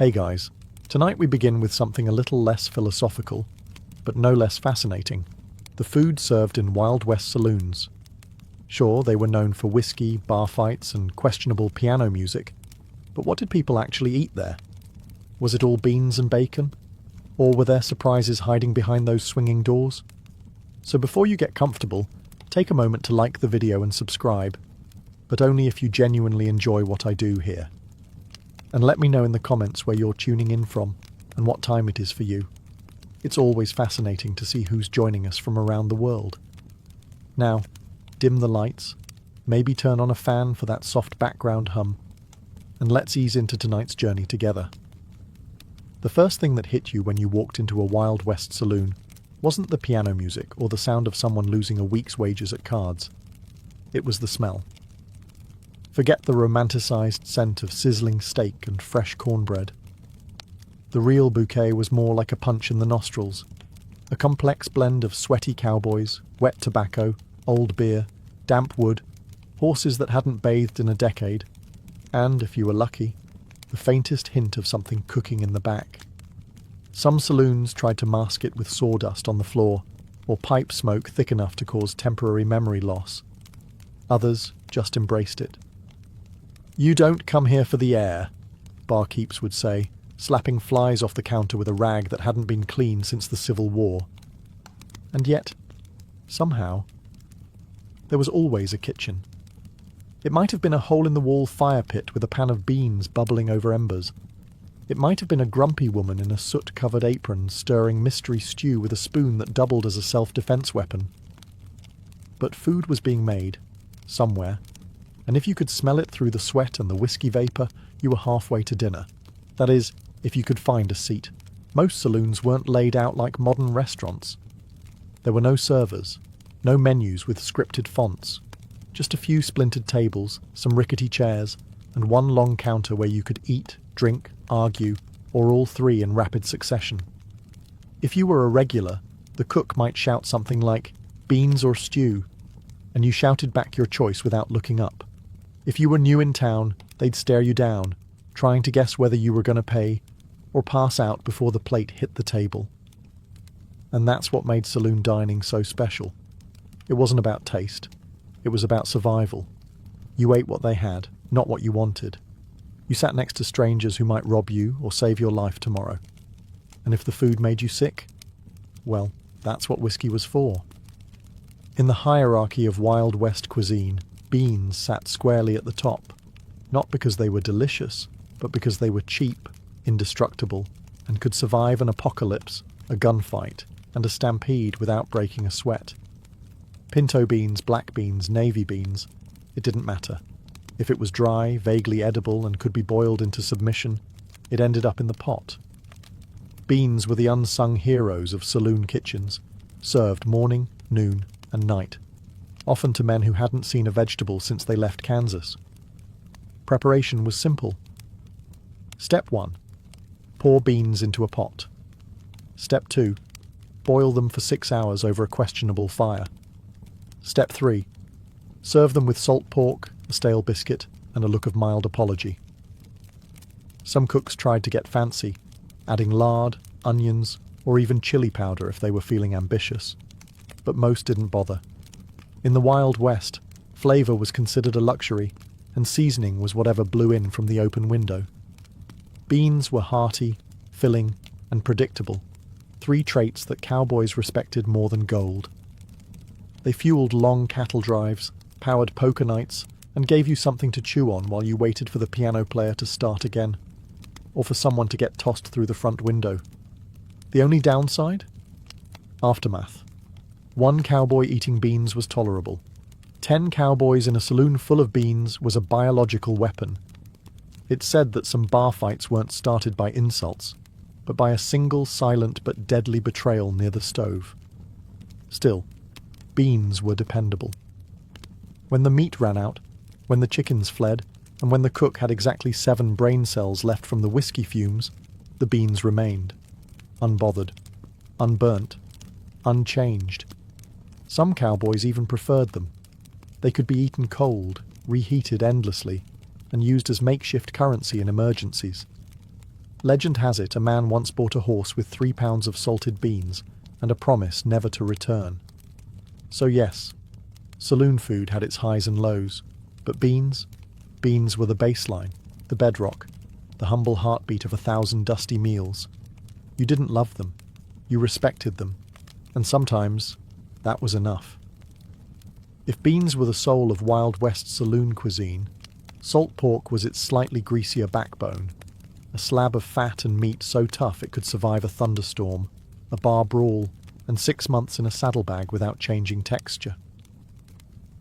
Hey guys, tonight we begin with something a little less philosophical, but no less fascinating. The food served in Wild West saloons. Sure, they were known for whiskey, bar fights, and questionable piano music, but what did people actually eat there? Was it all beans and bacon? Or were there surprises hiding behind those swinging doors? So before you get comfortable, take a moment to like the video and subscribe, but only if you genuinely enjoy what I do here. And let me know in the comments where you're tuning in from and what time it is for you. It's always fascinating to see who's joining us from around the world. Now, dim the lights, maybe turn on a fan for that soft background hum, and let's ease into tonight's journey together. The first thing that hit you when you walked into a Wild West saloon wasn't the piano music or the sound of someone losing a week's wages at cards. It was the smell. Forget the romanticized scent of sizzling steak and fresh cornbread. The real bouquet was more like a punch in the nostrils, a complex blend of sweaty cowboys, wet tobacco, old beer, damp wood, horses that hadn't bathed in a decade, and, if you were lucky, the faintest hint of something cooking in the back. Some saloons tried to mask it with sawdust on the floor, or pipe smoke thick enough to cause temporary memory loss. Others just embraced it. "You don't come here for the air," barkeeps would say, slapping flies off the counter with a rag that hadn't been cleaned since the Civil War. And yet, somehow, there was always a kitchen. It might have been a hole-in-the-wall fire pit with a pan of beans bubbling over embers. It might have been a grumpy woman in a soot-covered apron stirring mystery stew with a spoon that doubled as a self-defense weapon. But food was being made, somewhere, and if you could smell it through the sweat and the whiskey vapor, you were halfway to dinner. That is, if you could find a seat. Most saloons weren't laid out like modern restaurants. There were no servers, no menus with scripted fonts, just a few splintered tables, some rickety chairs, and one long counter where you could eat, drink, argue, or all three in rapid succession. If you were a regular, the cook might shout something like, "beans or stew," and you shouted back your choice without looking up. If you were new in town, they'd stare you down, trying to guess whether you were going to pay or pass out before the plate hit the table. And that's what made saloon dining so special. It wasn't about taste. It was about survival. You ate what they had, not what you wanted. You sat next to strangers who might rob you or save your life tomorrow. And if the food made you sick, well, that's what whiskey was for. In the hierarchy of Wild West cuisine, beans sat squarely at the top, not because they were delicious, but because they were cheap, indestructible, and could survive an apocalypse, a gunfight, and a stampede without breaking a sweat. Pinto beans, black beans, navy beans, it didn't matter. If it was dry, vaguely edible, and could be boiled into submission, it ended up in the pot. Beans were the unsung heroes of saloon kitchens, served morning, noon, and night, often to men who hadn't seen a vegetable since they left Kansas. Preparation was simple. Step 1. Pour beans into a pot. Step 2. Boil them for 6 hours over a questionable fire. Step 3. Serve them with salt pork, a stale biscuit, and a look of mild apology. Some cooks tried to get fancy, adding lard, onions, or even chili powder if they were feeling ambitious. But most didn't bother. In the Wild West, flavour was considered a luxury, and seasoning was whatever blew in from the open window. Beans were hearty, filling, and predictable, 3 traits that cowboys respected more than gold. They fueled long cattle drives, powered poker nights, and gave you something to chew on while you waited for the piano player to start again, or for someone to get tossed through the front window. The only downside? Aftermath. 1 cowboy eating beans was tolerable. 10 cowboys in a saloon full of beans was a biological weapon. It's said that some bar fights weren't started by insults, but by a single silent but deadly betrayal near the stove. Still, beans were dependable. When the meat ran out, when the chickens fled, and when the cook had exactly 7 brain cells left from the whiskey fumes, the beans remained. Unbothered, unburnt, unchanged. Some cowboys even preferred them. They could be eaten cold, reheated endlessly, and used as makeshift currency in emergencies. Legend has it a man once bought a horse with 3 pounds of salted beans and a promise never to return. So yes, saloon food had its highs and lows, but beans were the baseline, the bedrock, the humble heartbeat of 1,000 dusty meals. You didn't love them, you respected them, and sometimes that was enough. If beans were the soul of Wild West saloon cuisine, salt pork was its slightly greasier backbone, a slab of fat and meat so tough it could survive a thunderstorm, a bar brawl, and 6 months in a saddlebag without changing texture.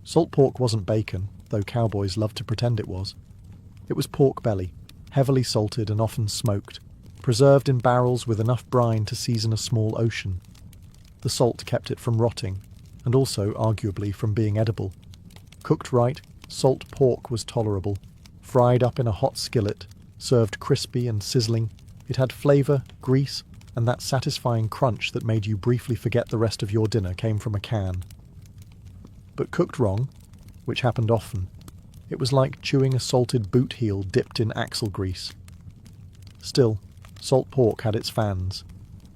Salt pork wasn't bacon, though cowboys loved to pretend it was. It was pork belly, heavily salted and often smoked, preserved in barrels with enough brine to season a small ocean. The salt kept it from rotting, and also, arguably, from being edible. Cooked right, salt pork was tolerable. Fried up in a hot skillet, served crispy and sizzling, it had flavour, grease, and that satisfying crunch that made you briefly forget the rest of your dinner came from a can. But cooked wrong, which happened often, it was like chewing a salted boot heel dipped in axle grease. Still, salt pork had its fans.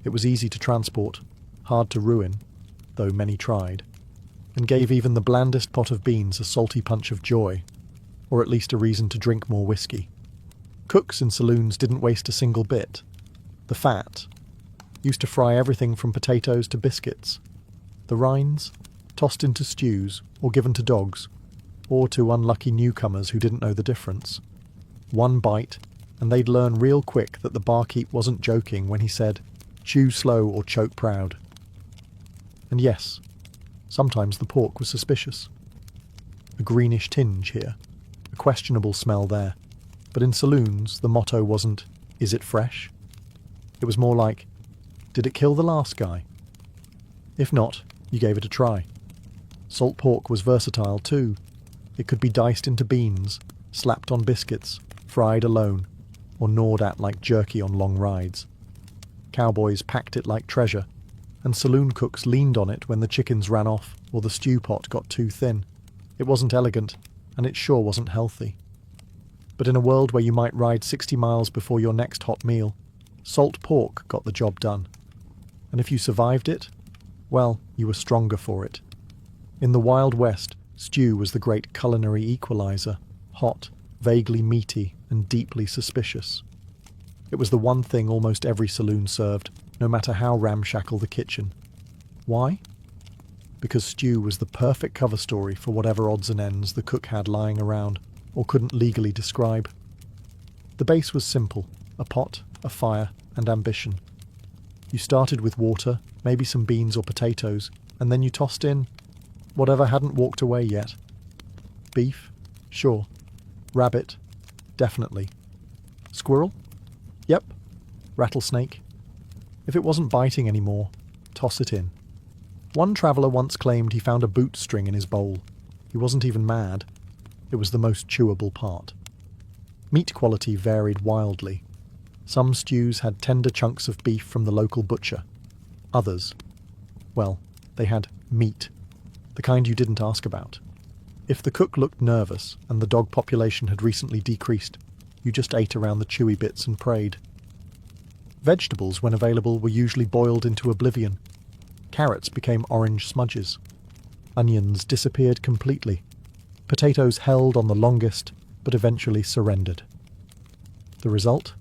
It was easy to transport, hard to ruin, though many tried, and gave even the blandest pot of beans a salty punch of joy, or at least a reason to drink more whiskey. Cooks in saloons didn't waste a single bit. The fat used to fry everything from potatoes to biscuits. The rinds tossed into stews or given to dogs, or to unlucky newcomers who didn't know the difference. One bite, and they'd learn real quick that the barkeep wasn't joking when he said, "Chew slow or choke proud." And yes, sometimes the pork was suspicious. A greenish tinge here, a questionable smell there. But in saloons, the motto wasn't, "Is it fresh?" It was more like, "Did it kill the last guy?" If not, you gave it a try. Salt pork was versatile too. It could be diced into beans, slapped on biscuits, fried alone, or gnawed at like jerky on long rides. Cowboys packed it like treasure, and saloon cooks leaned on it when the chickens ran off or the stew pot got too thin. It wasn't elegant, and it sure wasn't healthy. But in a world where you might ride 60 miles before your next hot meal, salt pork got the job done. And if you survived it, well, you were stronger for it. In the Wild West, stew was the great culinary equalizer, hot, vaguely meaty, and deeply suspicious. It was the one thing almost every saloon served, no matter how ramshackle the kitchen. Why? Because stew was the perfect cover story for whatever odds and ends the cook had lying around, or couldn't legally describe. The base was simple, a pot, a fire, and ambition. You started with water, maybe some beans or potatoes, and then you tossed in whatever hadn't walked away yet. Beef? Sure. Rabbit? Definitely. Squirrel? Yep. Rattlesnake? If it wasn't biting anymore, toss it in. One traveller once claimed he found a boot string in his bowl. He wasn't even mad. It was the most chewable part. Meat quality varied wildly. Some stews had tender chunks of beef from the local butcher. Others, well, they had meat, the kind you didn't ask about. If the cook looked nervous and the dog population had recently decreased, you just ate around the chewy bits and prayed. Vegetables, when available, were usually boiled into oblivion. Carrots became orange smudges. Onions disappeared completely. Potatoes held on the longest, but eventually surrendered. The result?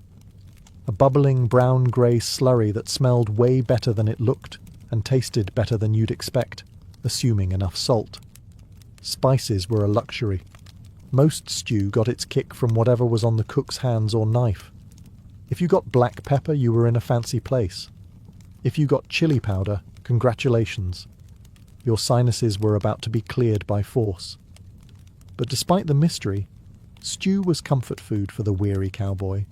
A bubbling brown-grey slurry that smelled way better than it looked and tasted better than you'd expect, assuming enough salt. Spices were a luxury. Most stew got its kick from whatever was on the cook's hands or knife. If you got black pepper, you were in a fancy place. If you got chili powder, congratulations. Your sinuses were about to be cleared by force. But despite the mystery, stew was comfort food for the weary cowboy.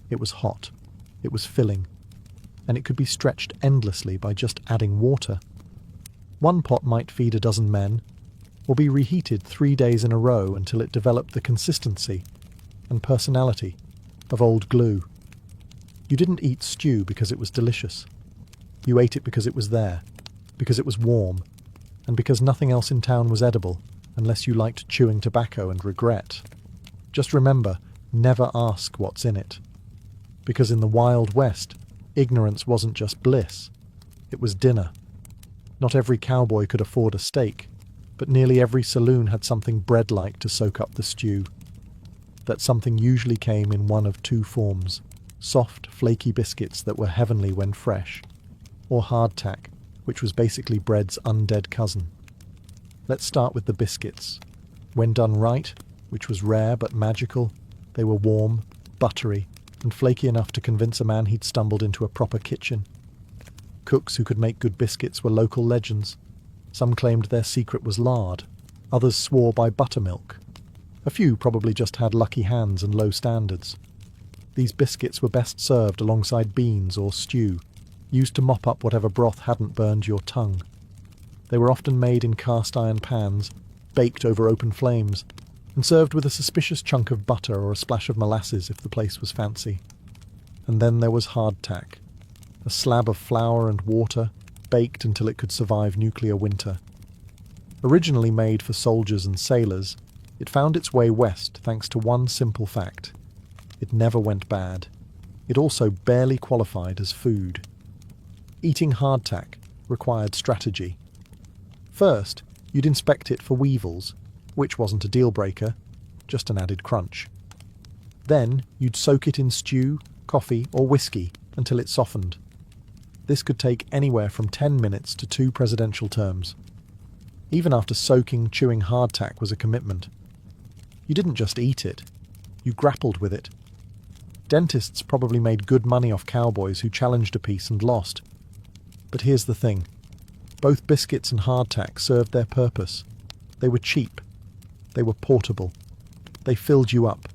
It was hot, it was filling, and it could be stretched endlessly by just adding water. One pot might feed a dozen men, or be reheated 3 days in a row until it developed the consistency and personality of old glue. You didn't eat stew because it was delicious. You ate it because it was there, because it was warm, and because nothing else in town was edible, unless you liked chewing tobacco and regret. Just remember, never ask what's in it. Because in the Wild West, ignorance wasn't just bliss, it was dinner. Not every cowboy could afford a steak, but nearly every saloon had something bread-like to soak up the stew. That something usually came in one of two forms: soft, flaky biscuits that were heavenly when fresh, or hardtack, which was basically bread's undead cousin. Let's start with the biscuits. When done right, which was rare but magical, they were warm, buttery, and flaky enough to convince a man he'd stumbled into a proper kitchen. Cooks who could make good biscuits were local legends. Some claimed their secret was lard, others swore by buttermilk. A few probably just had lucky hands and low standards. These biscuits were best served alongside beans or stew, used to mop up whatever broth hadn't burned your tongue. They were often made in cast-iron pans, baked over open flames, and served with a suspicious chunk of butter or a splash of molasses if the place was fancy. And then there was hardtack, a slab of flour and water, baked until it could survive nuclear winter. Originally made for soldiers and sailors, it found its way west thanks to one simple fact: it never went bad. It also barely qualified as food. Eating hardtack required strategy. First, you'd inspect it for weevils, which wasn't a deal-breaker, just an added crunch. Then, you'd soak it in stew, coffee, or whiskey until it softened. This could take anywhere from 10 minutes to 2 presidential terms. Even after soaking, chewing hardtack was a commitment. You didn't just eat it, you grappled with it. Dentists probably made good money off cowboys who challenged a piece and lost. But here's the thing. Both biscuits and hardtack served their purpose. They were cheap. They were portable. They filled you up.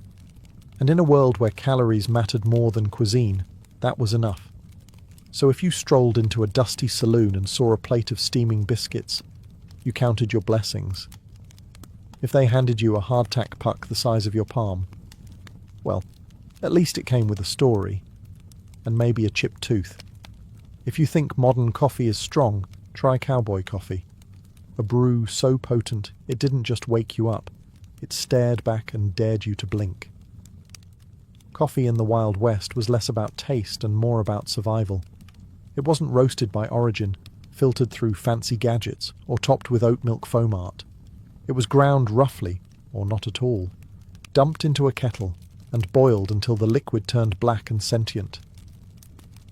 And in a world where calories mattered more than cuisine, that was enough. So if you strolled into a dusty saloon and saw a plate of steaming biscuits, you counted your blessings. If they handed you a hardtack puck the size of your palm, well, at least it came with a story, and maybe a chipped tooth. If you think modern coffee is strong, try cowboy coffee. A brew so potent it didn't just wake you up, it stared back and dared you to blink. Coffee in the Wild West was less about taste and more about survival. It wasn't roasted by origin, filtered through fancy gadgets, or topped with oat milk foam art. It was ground roughly, or not at all, dumped into a kettle, and boiled until the liquid turned black and sentient.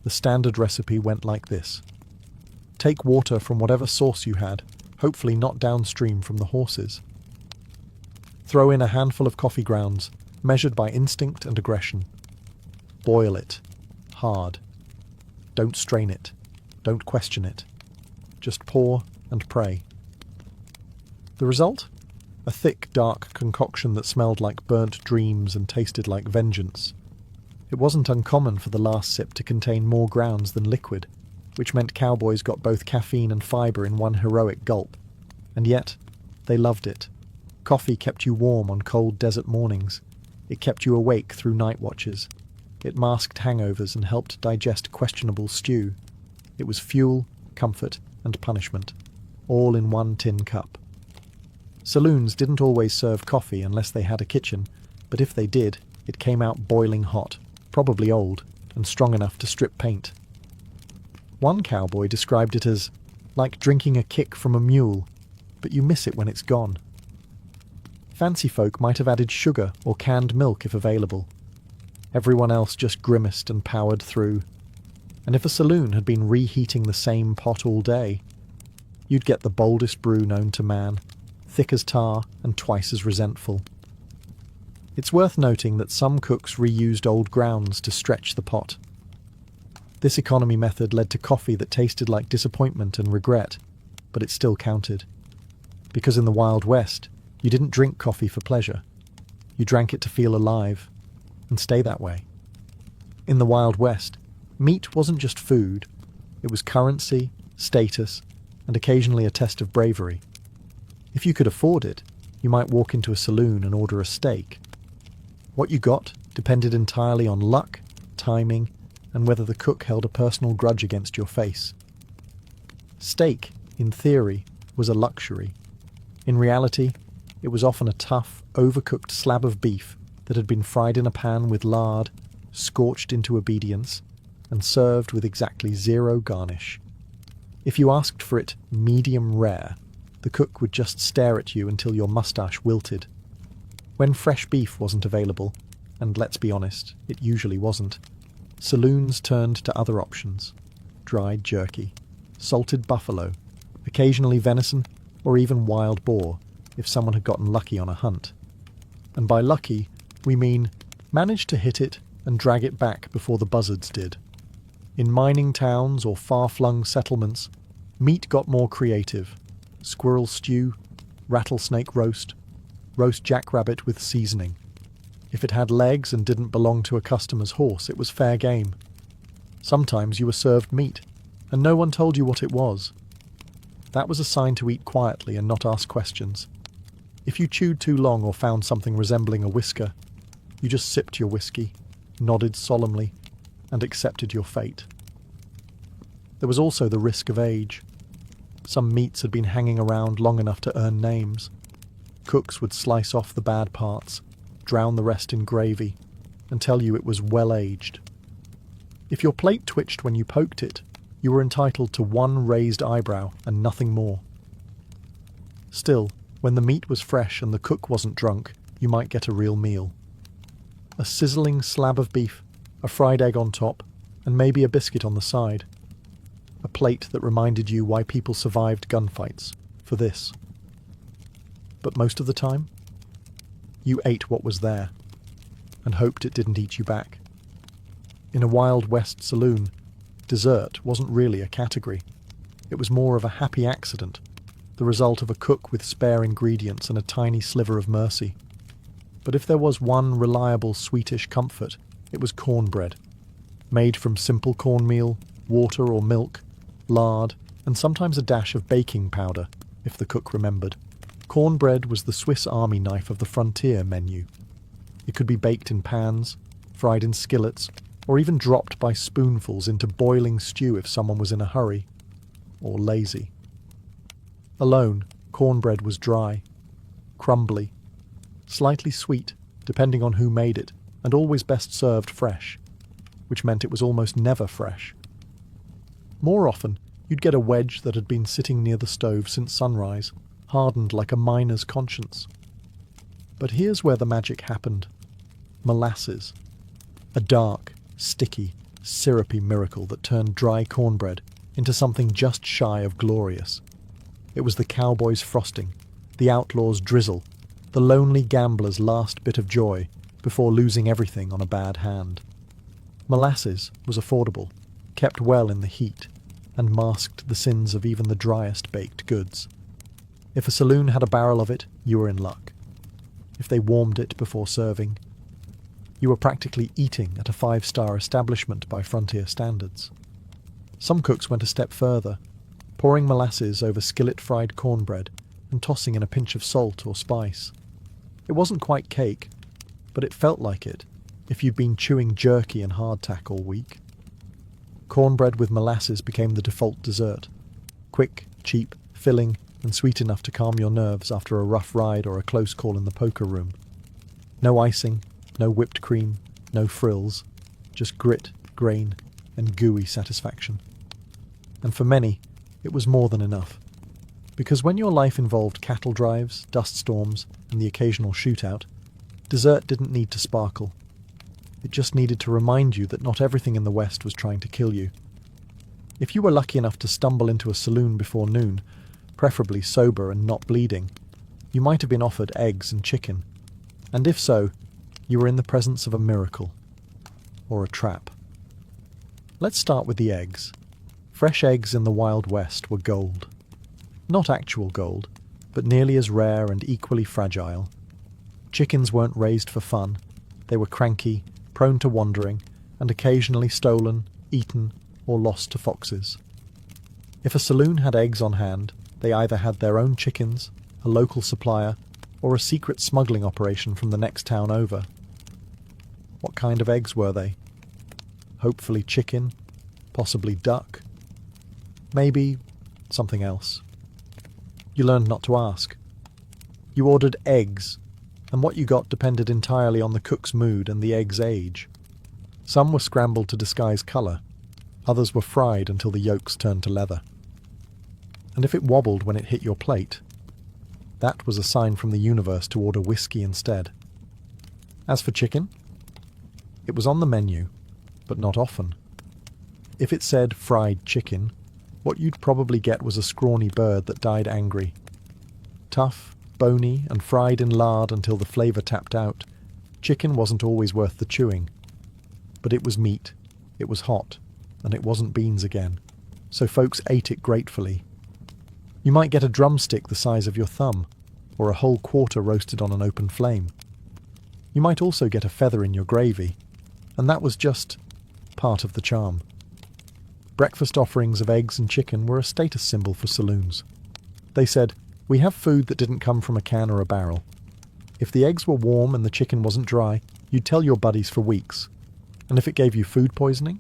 The standard recipe went like this. Take water from whatever source you had, hopefully not downstream from the horses. Throw in a handful of coffee grounds, measured by instinct and aggression. Boil it. Hard. Don't strain it. Don't question it. Just pour and pray. The result? A thick, dark concoction that smelled like burnt dreams and tasted like vengeance. It wasn't uncommon for the last sip to contain more grounds than liquid, which meant cowboys got both caffeine and fibre in one heroic gulp. And yet, they loved it. Coffee kept you warm on cold desert mornings. It kept you awake through night watches. It masked hangovers and helped digest questionable stew. It was fuel, comfort, and punishment, all in one tin cup. Saloons didn't always serve coffee unless they had a kitchen, but if they did, it came out boiling hot, probably old, and strong enough to strip paint. One cowboy described it as like drinking a kick from a mule, but you miss it when it's gone. Fancy folk might have added sugar or canned milk if available. Everyone else just grimaced and powered through. And if a saloon had been reheating the same pot all day, you'd get the boldest brew known to man, thick as tar and twice as resentful. It's worth noting that some cooks reused old grounds to stretch the pot. This economy method led to coffee that tasted like disappointment and regret, but it still counted. Because in the Wild West, you didn't drink coffee for pleasure. You drank it to feel alive, and stay that way. In the Wild West, meat wasn't just food, it was currency, status, and occasionally a test of bravery. If you could afford it, you might walk into a saloon and order a steak. What you got depended entirely on luck, timing, and whether the cook held a personal grudge against your face. Steak, in theory, was a luxury. In reality, it was often a tough, overcooked slab of beef that had been fried in a pan with lard, scorched into obedience, and served with exactly zero garnish. If you asked for it medium rare, the cook would just stare at you until your mustache wilted. When fresh beef wasn't available, and let's be honest, it usually wasn't, saloons turned to other options: dried jerky, salted buffalo, occasionally venison, or even wild boar, if someone had gotten lucky on a hunt. And by lucky, we mean managed to hit it and drag it back before the buzzards did. In mining towns or far-flung settlements, meat got more creative: squirrel stew, rattlesnake roast, roast jackrabbit with seasoning. If it had legs and didn't belong to a customer's horse, it was fair game. Sometimes you were served meat, and no one told you what it was. That was a sign to eat quietly and not ask questions. If you chewed too long or found something resembling a whisker, you just sipped your whiskey, nodded solemnly, and accepted your fate. There was also the risk of age. Some meats had been hanging around long enough to earn names. Cooks would slice off the bad parts, drown the rest in gravy, and tell you it was well-aged. If your plate twitched when you poked it, you were entitled to one raised eyebrow and nothing more. Still, when the meat was fresh and the cook wasn't drunk, you might get a real meal. A sizzling slab of beef, a fried egg on top, and maybe a biscuit on the side. A plate that reminded you why people survived gunfights, for this. But most of the time, you ate what was there, and hoped it didn't eat you back. In a Wild West saloon, dessert wasn't really a category. It was more of a happy accident, the result of a cook with spare ingredients and a tiny sliver of mercy. But if there was one reliable sweetish comfort, it was cornbread, made from simple cornmeal, water or milk, lard, and sometimes a dash of baking powder, if the cook remembered. Cornbread was the Swiss Army knife of the frontier menu. It could be baked in pans, fried in skillets, or even dropped by spoonfuls into boiling stew if someone was in a hurry, or lazy. Alone, cornbread was dry, crumbly, slightly sweet, depending on who made it, and always best served fresh, which meant it was almost never fresh. More often, you'd get a wedge that had been sitting near the stove since sunrise, hardened like a miner's conscience. But here's where the magic happened. Molasses. A dark, sticky, syrupy miracle that turned dry cornbread into something just shy of glorious. It was the Cowboys' frosting, the outlaws' drizzle, the lonely gambler's last bit of joy before losing everything on a bad hand. Molasses was affordable, kept well in the heat, and masked the sins of even the driest baked goods. If a saloon had a barrel of it, you were in luck. If they warmed it before serving, you were practically eating at a 5-star establishment by frontier standards. Some cooks went a step further, pouring molasses over skillet-fried cornbread and tossing in a pinch of salt or spice. It wasn't quite cake, but it felt like it if you'd been chewing jerky and hardtack all week. Cornbread with molasses became the default dessert. Quick, cheap, filling, and sweet enough to calm your nerves after a rough ride or a close call in the poker room. No icing, no whipped cream, no frills, just grit, grain, and gooey satisfaction. And for many, it was more than enough. Because when your life involved cattle drives, dust storms, and the occasional shootout, dessert didn't need to sparkle. It just needed to remind you that not everything in the West was trying to kill you. If you were lucky enough to stumble into a saloon before noon, preferably sober and not bleeding, you might have been offered eggs and chicken. And if so, you were in the presence of a miracle. Or a trap. Let's start with the eggs. Fresh eggs in the Wild West were gold. Not actual gold, but nearly as rare and equally fragile. Chickens weren't raised for fun. They were cranky, prone to wandering, and occasionally stolen, eaten, or lost to foxes. If a saloon had eggs on hand, they either had their own chickens, a local supplier, or a secret smuggling operation from the next town over. What kind of eggs were they? Hopefully chicken, possibly duck, maybe something else. You learned not to ask. You ordered eggs, and what you got depended entirely on the cook's mood and the egg's age. Some were scrambled to disguise colour, others were fried until the yolks turned to leather. And if it wobbled when it hit your plate, that was a sign from the universe to order whiskey instead. As for chicken, it was on the menu, but not often. If it said fried chicken, what you'd probably get was a scrawny bird that died angry. Tough, bony, and fried in lard until the flavour tapped out, chicken wasn't always worth the chewing. But it was meat, it was hot, and it wasn't beans again, so folks ate it gratefully. You might get a drumstick the size of your thumb, or a whole quarter roasted on an open flame. You might also get a feather in your gravy, and that was just part of the charm. Breakfast offerings of eggs and chicken were a status symbol for saloons. They said, "We have food that didn't come from a can or a barrel." If the eggs were warm and the chicken wasn't dry, you'd tell your buddies for weeks. And if it gave you food poisoning,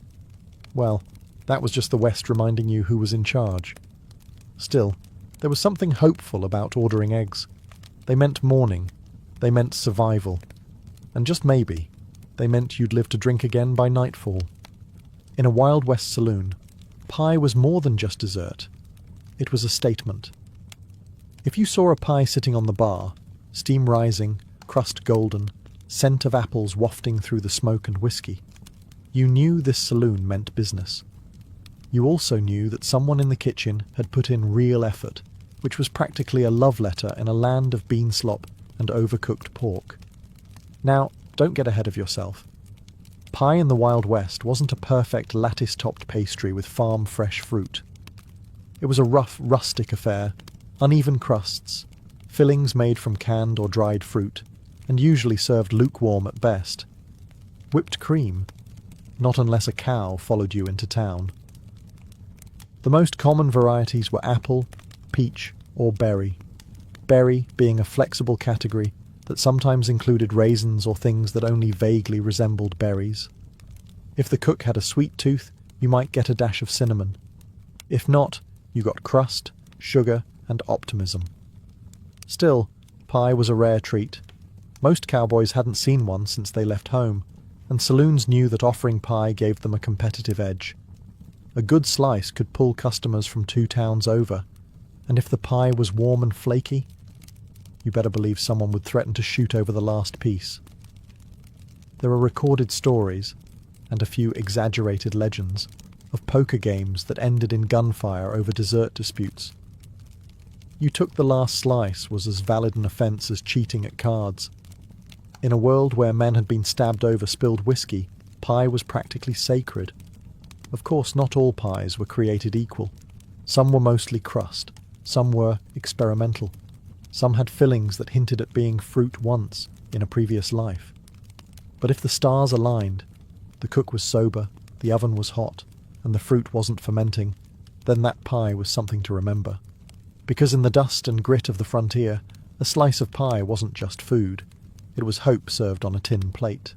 well, that was just the West reminding you who was in charge. Still, there was something hopeful about ordering eggs. They meant morning, they meant survival, and just maybe, they meant you'd live to drink again by nightfall. In a Wild West saloon, pie was more than just dessert. It was a statement. If you saw a pie sitting on the bar, steam rising, crust golden, scent of apples wafting through the smoke and whiskey, you knew this saloon meant business. You also knew that someone in the kitchen had put in real effort, which was practically a love letter in a land of bean slop and overcooked pork. Now, don't get ahead of yourself. Pie in the Wild West wasn't a perfect lattice-topped pastry with farm-fresh fruit. It was a rough, rustic affair, uneven crusts, fillings made from canned or dried fruit, and usually served lukewarm at best. Whipped cream, not unless a cow followed you into town. The most common varieties were apple, peach, or berry. Berry being a flexible category that sometimes included raisins or things that only vaguely resembled berries. If the cook had a sweet tooth, you might get a dash of cinnamon. If not, you got crust, sugar, and optimism. Still, pie was a rare treat. Most cowboys hadn't seen one since they left home, and saloons knew that offering pie gave them a competitive edge. A good slice could pull customers from 2 towns over, and if the pie was warm and flaky, you better believe someone would threaten to shoot over the last piece. There are recorded stories, and a few exaggerated legends, of poker games that ended in gunfire over dessert disputes. You took the last slice was as valid an offence as cheating at cards. In a world where men had been stabbed over spilled whiskey, pie was practically sacred. Of course, not all pies were created equal. Some were mostly crust, some were experimental. Some had fillings that hinted at being fruit once, in a previous life. But if the stars aligned, the cook was sober, the oven was hot, and the fruit wasn't fermenting, then that pie was something to remember. Because in the dust and grit of the frontier, a slice of pie wasn't just food. It was hope served on a tin plate.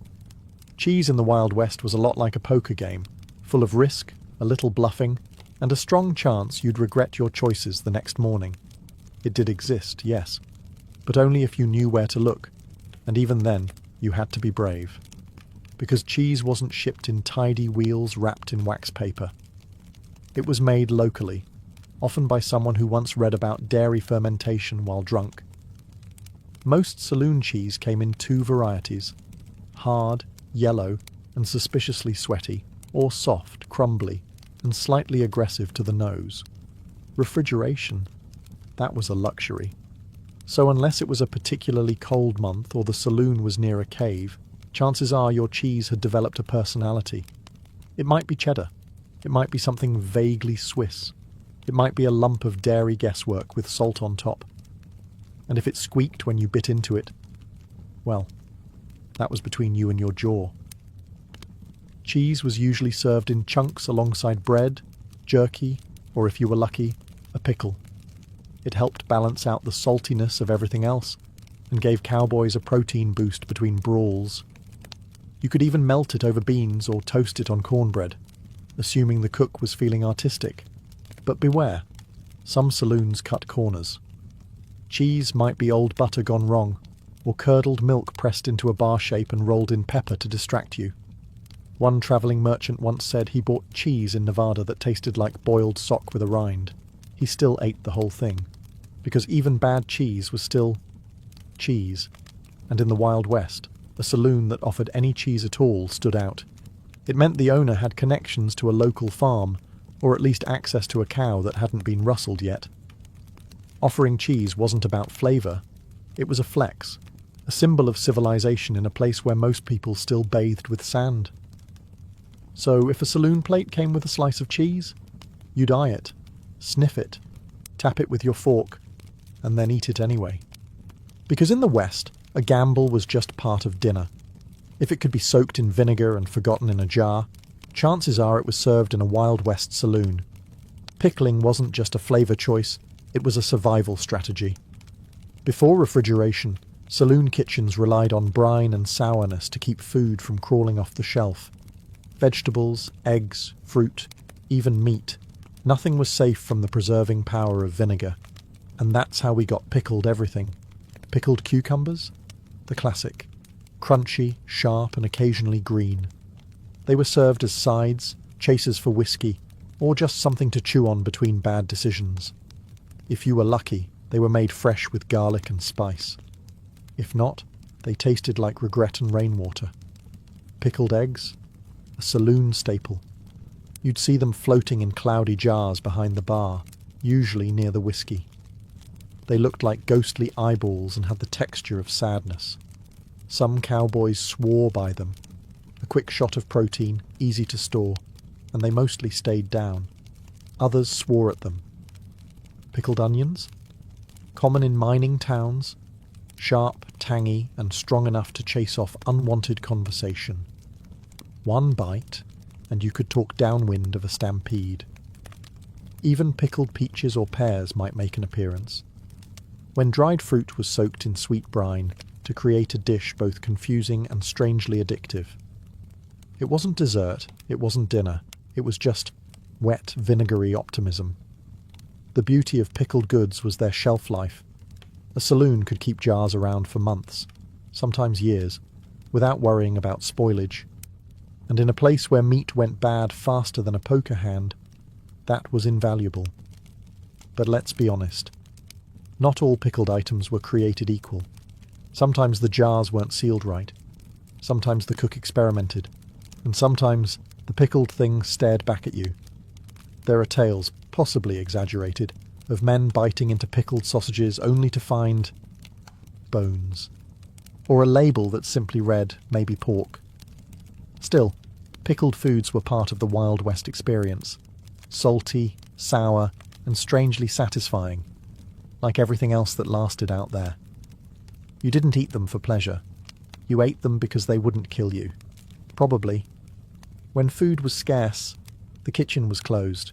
Cheese in the Wild West was a lot like a poker game, full of risk, a little bluffing, and a strong chance you'd regret your choices the next morning. It did exist, yes, but only if you knew where to look, and even then, you had to be brave. Because cheese wasn't shipped in tidy wheels wrapped in wax paper. It was made locally, often by someone who once read about dairy fermentation while drunk. Most saloon cheese came in 2 varieties: hard, yellow, and suspiciously sweaty, or soft, crumbly, and slightly aggressive to the nose. Refrigeration, that was a luxury. So unless it was a particularly cold month or the saloon was near a cave, chances are your cheese had developed a personality. It might be cheddar. It might be something vaguely Swiss. It might be a lump of dairy guesswork with salt on top. And if it squeaked when you bit into it, well, that was between you and your jaw. Cheese was usually served in chunks alongside bread, jerky, or if you were lucky, a pickle. It helped balance out the saltiness of everything else, and gave cowboys a protein boost between brawls. You could even melt it over beans or toast it on cornbread, assuming the cook was feeling artistic. But beware, some saloons cut corners. Cheese might be old butter gone wrong, or curdled milk pressed into a bar shape and rolled in pepper to distract you. One travelling merchant once said he bought cheese in Nevada that tasted like boiled sock with a rind. He still ate the whole thing, because even bad cheese was still cheese. And in the Wild West, a saloon that offered any cheese at all stood out. It meant the owner had connections to a local farm, or at least access to a cow that hadn't been rustled yet. Offering cheese wasn't about flavour, it was a flex, a symbol of civilization in a place where most people still bathed with sand. So if a saloon plate came with a slice of cheese, you'd eye it, sniff it, tap it with your fork, and then eat it anyway. Because in the West, a gamble was just part of dinner. If it could be soaked in vinegar and forgotten in a jar, chances are it was served in a Wild West saloon. Pickling wasn't just a flavour choice, it was a survival strategy. Before refrigeration, saloon kitchens relied on brine and sourness to keep food from crawling off the shelf. Vegetables, eggs, fruit, even meat. Nothing was safe from the preserving power of vinegar. And that's how we got pickled everything. Pickled cucumbers? The classic. Crunchy, sharp, and occasionally green. They were served as sides, chasers for whiskey, or just something to chew on between bad decisions. If you were lucky, they were made fresh with garlic and spice. If not, they tasted like regret and rainwater. Pickled eggs? A saloon staple. You'd see them floating in cloudy jars behind the bar, usually near the whiskey. They looked like ghostly eyeballs and had the texture of sadness. Some cowboys swore by them. A quick shot of protein, easy to store, and they mostly stayed down. Others swore at them. Pickled onions? Common in mining towns, sharp, tangy, and strong enough to chase off unwanted conversation. One bite, and you could talk downwind of a stampede. Even pickled peaches or pears might make an appearance. When dried fruit was soaked in sweet brine to create a dish both confusing and strangely addictive. It wasn't dessert, it wasn't dinner, it was just wet, vinegary optimism. The beauty of pickled goods was their shelf life. A saloon could keep jars around for months, sometimes years, without worrying about spoilage. And in a place where meat went bad faster than a poker hand, that was invaluable. But let's be honest. Not all pickled items were created equal. Sometimes the jars weren't sealed right. Sometimes the cook experimented. And sometimes the pickled thing stared back at you. There are tales, possibly exaggerated, of men biting into pickled sausages only to find bones. Or a label that simply read, maybe pork. Still, pickled foods were part of the Wild West experience. Salty, sour, and strangely satisfying, like everything else that lasted out there. You didn't eat them for pleasure. You ate them because they wouldn't kill you. Probably. When food was scarce, the kitchen was closed,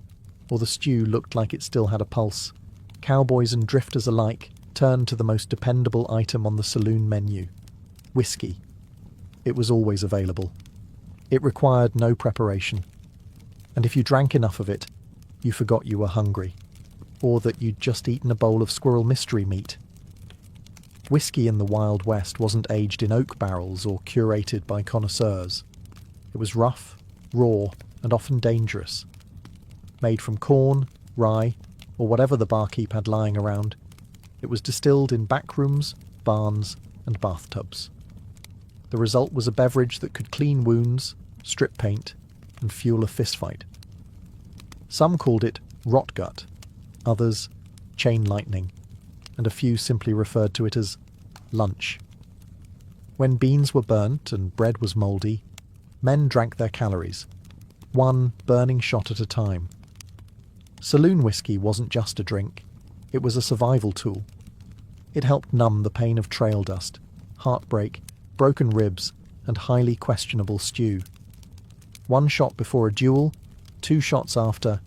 or the stew looked like it still had a pulse. Cowboys and drifters alike turned to the most dependable item on the saloon menu: whiskey. It was always available. It required no preparation. And if you drank enough of it, you forgot you were hungry, or that you'd just eaten a bowl of squirrel mystery meat. Whiskey in the Wild West wasn't aged in oak barrels or curated by connoisseurs. It was rough, raw, and often dangerous. Made from corn, rye, or whatever the barkeep had lying around, it was distilled in backrooms, barns, and bathtubs. The result was a beverage that could clean wounds, strip paint, and fuel a fistfight. Some called it rot gut, others chain lightning, and a few simply referred to it as lunch. When beans were burnt and bread was mouldy, men drank their calories, one burning shot at a time. Saloon whiskey wasn't just a drink, it was a survival tool. It helped numb the pain of trail dust, heartbreak, broken ribs, and highly questionable stew. One shot before a duel, 2 shots after,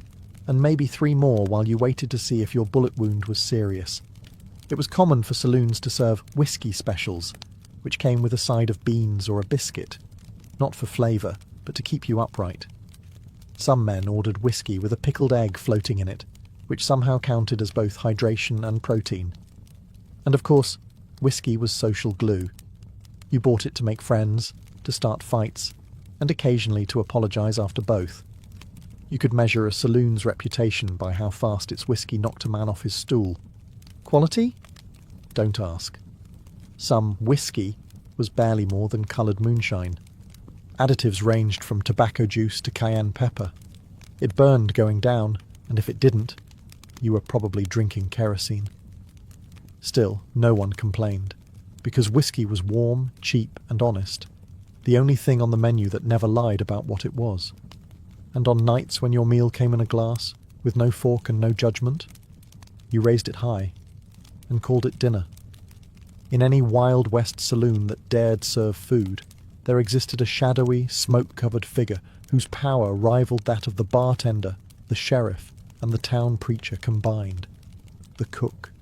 and maybe 3 more while you waited to see if your bullet wound was serious. It was common for saloons to serve whiskey specials, which came with a side of beans or a biscuit, not for flavour, but to keep you upright. Some men ordered whiskey with a pickled egg floating in it, which somehow counted as both hydration and protein. And of course, whiskey was social glue. You bought it to make friends, to start fights, and occasionally to apologise after both. You could measure a saloon's reputation by how fast its whiskey knocked a man off his stool. Quality? Don't ask. Some whiskey was barely more than coloured moonshine. Additives ranged from tobacco juice to cayenne pepper. It burned going down, and if it didn't, you were probably drinking kerosene. Still, no one complained, because whiskey was warm, cheap, and honest, the only thing on the menu that never lied about what it was. And on nights when your meal came in a glass, with no fork and no judgment, you raised it high, and called it dinner. In any Wild West saloon that dared serve food, there existed a shadowy, smoke-covered figure whose power rivaled that of the bartender, the sheriff, and the town preacher combined: the cook.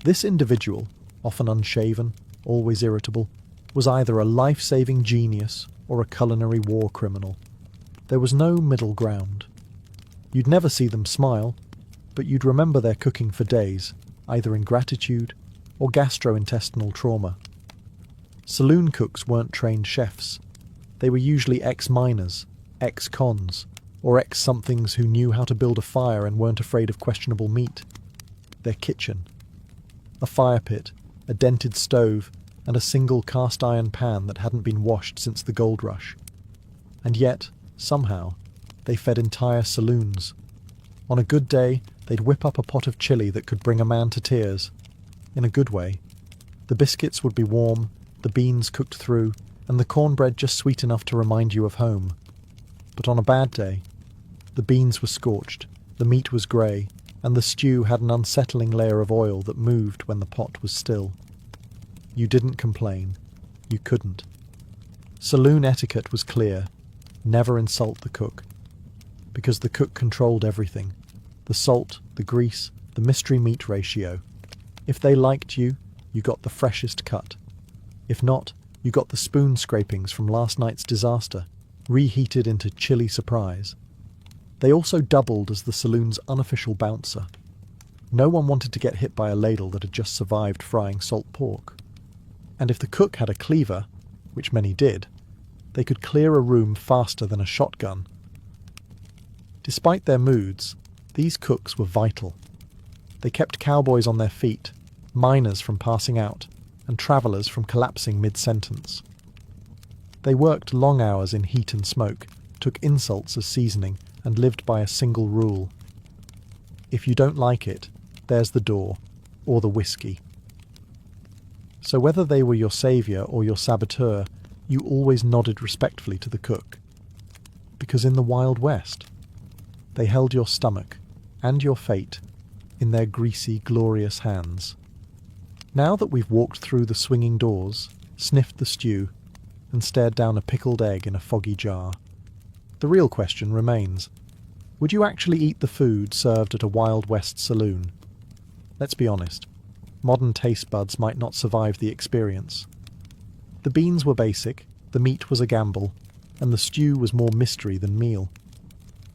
This individual, often unshaven, always irritable, was either a life-saving genius or a culinary war criminal. There was no middle ground. You'd never see them smile, but you'd remember their cooking for days, either in gratitude or gastrointestinal trauma. Saloon cooks weren't trained chefs. They were usually ex-miners, ex-cons, or ex-somethings who knew how to build a fire and weren't afraid of questionable meat. Their kitchen. A fire pit, a dented stove, and a single cast-iron pan that hadn't been washed since the gold rush. And yet, somehow, they fed entire saloons. On a good day, they'd whip up a pot of chili that could bring a man to tears. In a good way. The biscuits would be warm, the beans cooked through, and the cornbread just sweet enough to remind you of home. But on a bad day, the beans were scorched, the meat was grey, and the stew had an unsettling layer of oil that moved when the pot was still. You didn't complain. You couldn't. Saloon etiquette was clear. Never insult the cook. Because the cook controlled everything. The salt, the grease, the mystery meat ratio. If they liked you, you got the freshest cut. If not, you got the spoon scrapings from last night's disaster, reheated into chilly surprise. They also doubled as the saloon's unofficial bouncer. No one wanted to get hit by a ladle that had just survived frying salt pork. And if the cook had a cleaver, which many did, they could clear a room faster than a shotgun. Despite their moods, these cooks were vital. They kept cowboys on their feet, miners from passing out, and travellers from collapsing mid-sentence. They worked long hours in heat and smoke, took insults as seasoning, and lived by a single rule. If you don't like it, there's the door, or the whiskey. So whether they were your saviour or your saboteur, you always nodded respectfully to the cook. Because in the Wild West, they held your stomach and your fate in their greasy, glorious hands. Now that we've walked through the swinging doors, sniffed the stew, and stared down a pickled egg in a foggy jar, the real question remains: would you actually eat the food served at a Wild West saloon? Let's be honest, modern taste buds might not survive the experience. The beans were basic, the meat was a gamble, and the stew was more mystery than meal.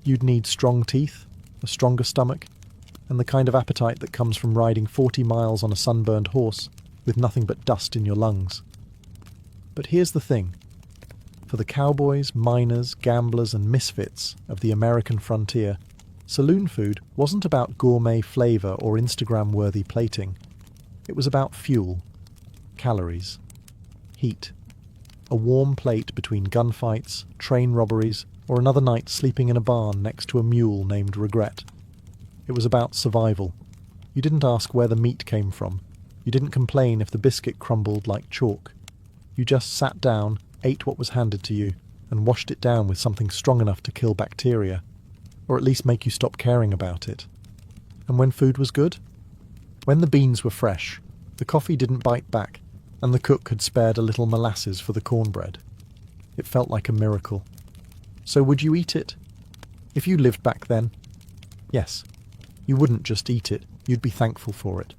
You'd need strong teeth, a stronger stomach, and the kind of appetite that comes from riding 40 miles on a sunburned horse with nothing but dust in your lungs. But here's the thing. For the cowboys, miners, gamblers, and misfits of the American frontier, saloon food wasn't about gourmet flavour or Instagram-worthy plating. It was about fuel, calories, heat, a warm plate between gunfights, train robberies, or another night sleeping in a barn next to a mule named Regret. It was about survival. You didn't ask where the meat came from. You didn't complain if the biscuit crumbled like chalk. You just sat down, ate what was handed to you, and washed it down with something strong enough to kill bacteria, or at least make you stop caring about it. And when food was good? When the beans were fresh, the coffee didn't bite back, and the cook had spared a little molasses for the cornbread. It felt like a miracle. So would you eat it? If you lived back then? Yes. You wouldn't just eat it, you'd be thankful for it.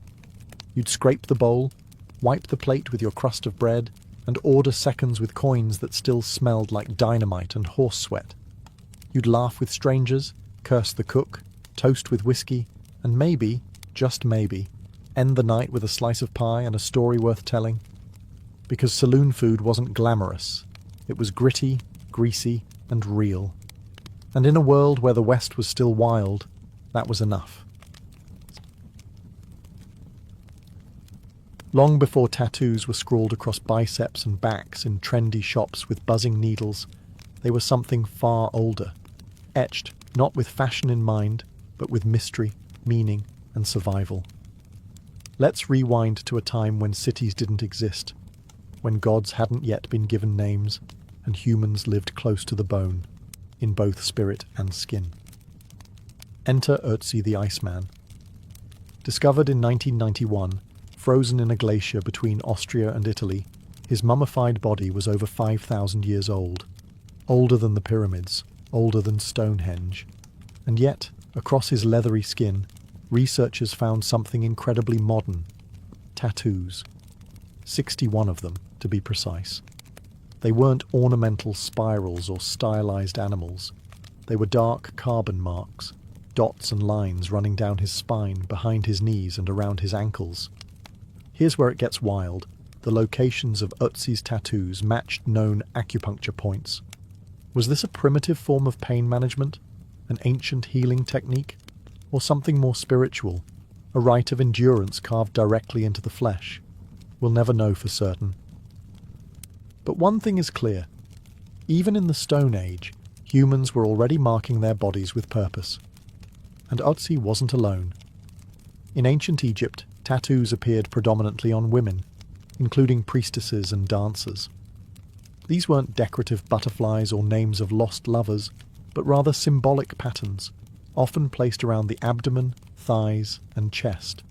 You'd scrape the bowl, wipe the plate with your crust of bread, and order seconds with coins that still smelled like dynamite and horse sweat. You'd laugh with strangers, curse the cook, toast with whiskey, and maybe, just maybe, end the night with a slice of pie and a story worth telling. Because saloon food wasn't glamorous. It was gritty, greasy, and real. And in a world where the West was still wild, that was enough. Long before tattoos were scrawled across biceps and backs in trendy shops with buzzing needles, they were something far older, etched not with fashion in mind, but with mystery, meaning, and survival. Let's rewind to a time when cities didn't exist, when gods hadn't yet been given names, and humans lived close to the bone, in both spirit and skin. Enter Ötzi the Iceman. Discovered in 1991, frozen in a glacier between Austria and Italy, his mummified body was over 5,000 years old, older than the pyramids, older than Stonehenge. And yet, across his leathery skin, researchers found something incredibly modern: tattoos. 61 of them, to be precise. They weren't ornamental spirals or stylized animals. They were dark carbon marks, dots and lines running down his spine, behind his knees and around his ankles. Here's where it gets wild. The locations of Ötzi's tattoos matched known acupuncture points. Was this a primitive form of pain management? An ancient healing technique? Or something more spiritual? A rite of endurance carved directly into the flesh? We'll never know for certain. But one thing is clear. Even in the Stone Age, humans were already marking their bodies with purpose. And Ötzi wasn't alone. In ancient Egypt, tattoos appeared predominantly on women, including priestesses and dancers. These weren't decorative butterflies or names of lost lovers, but rather symbolic patterns, often placed around the abdomen, thighs, and chest.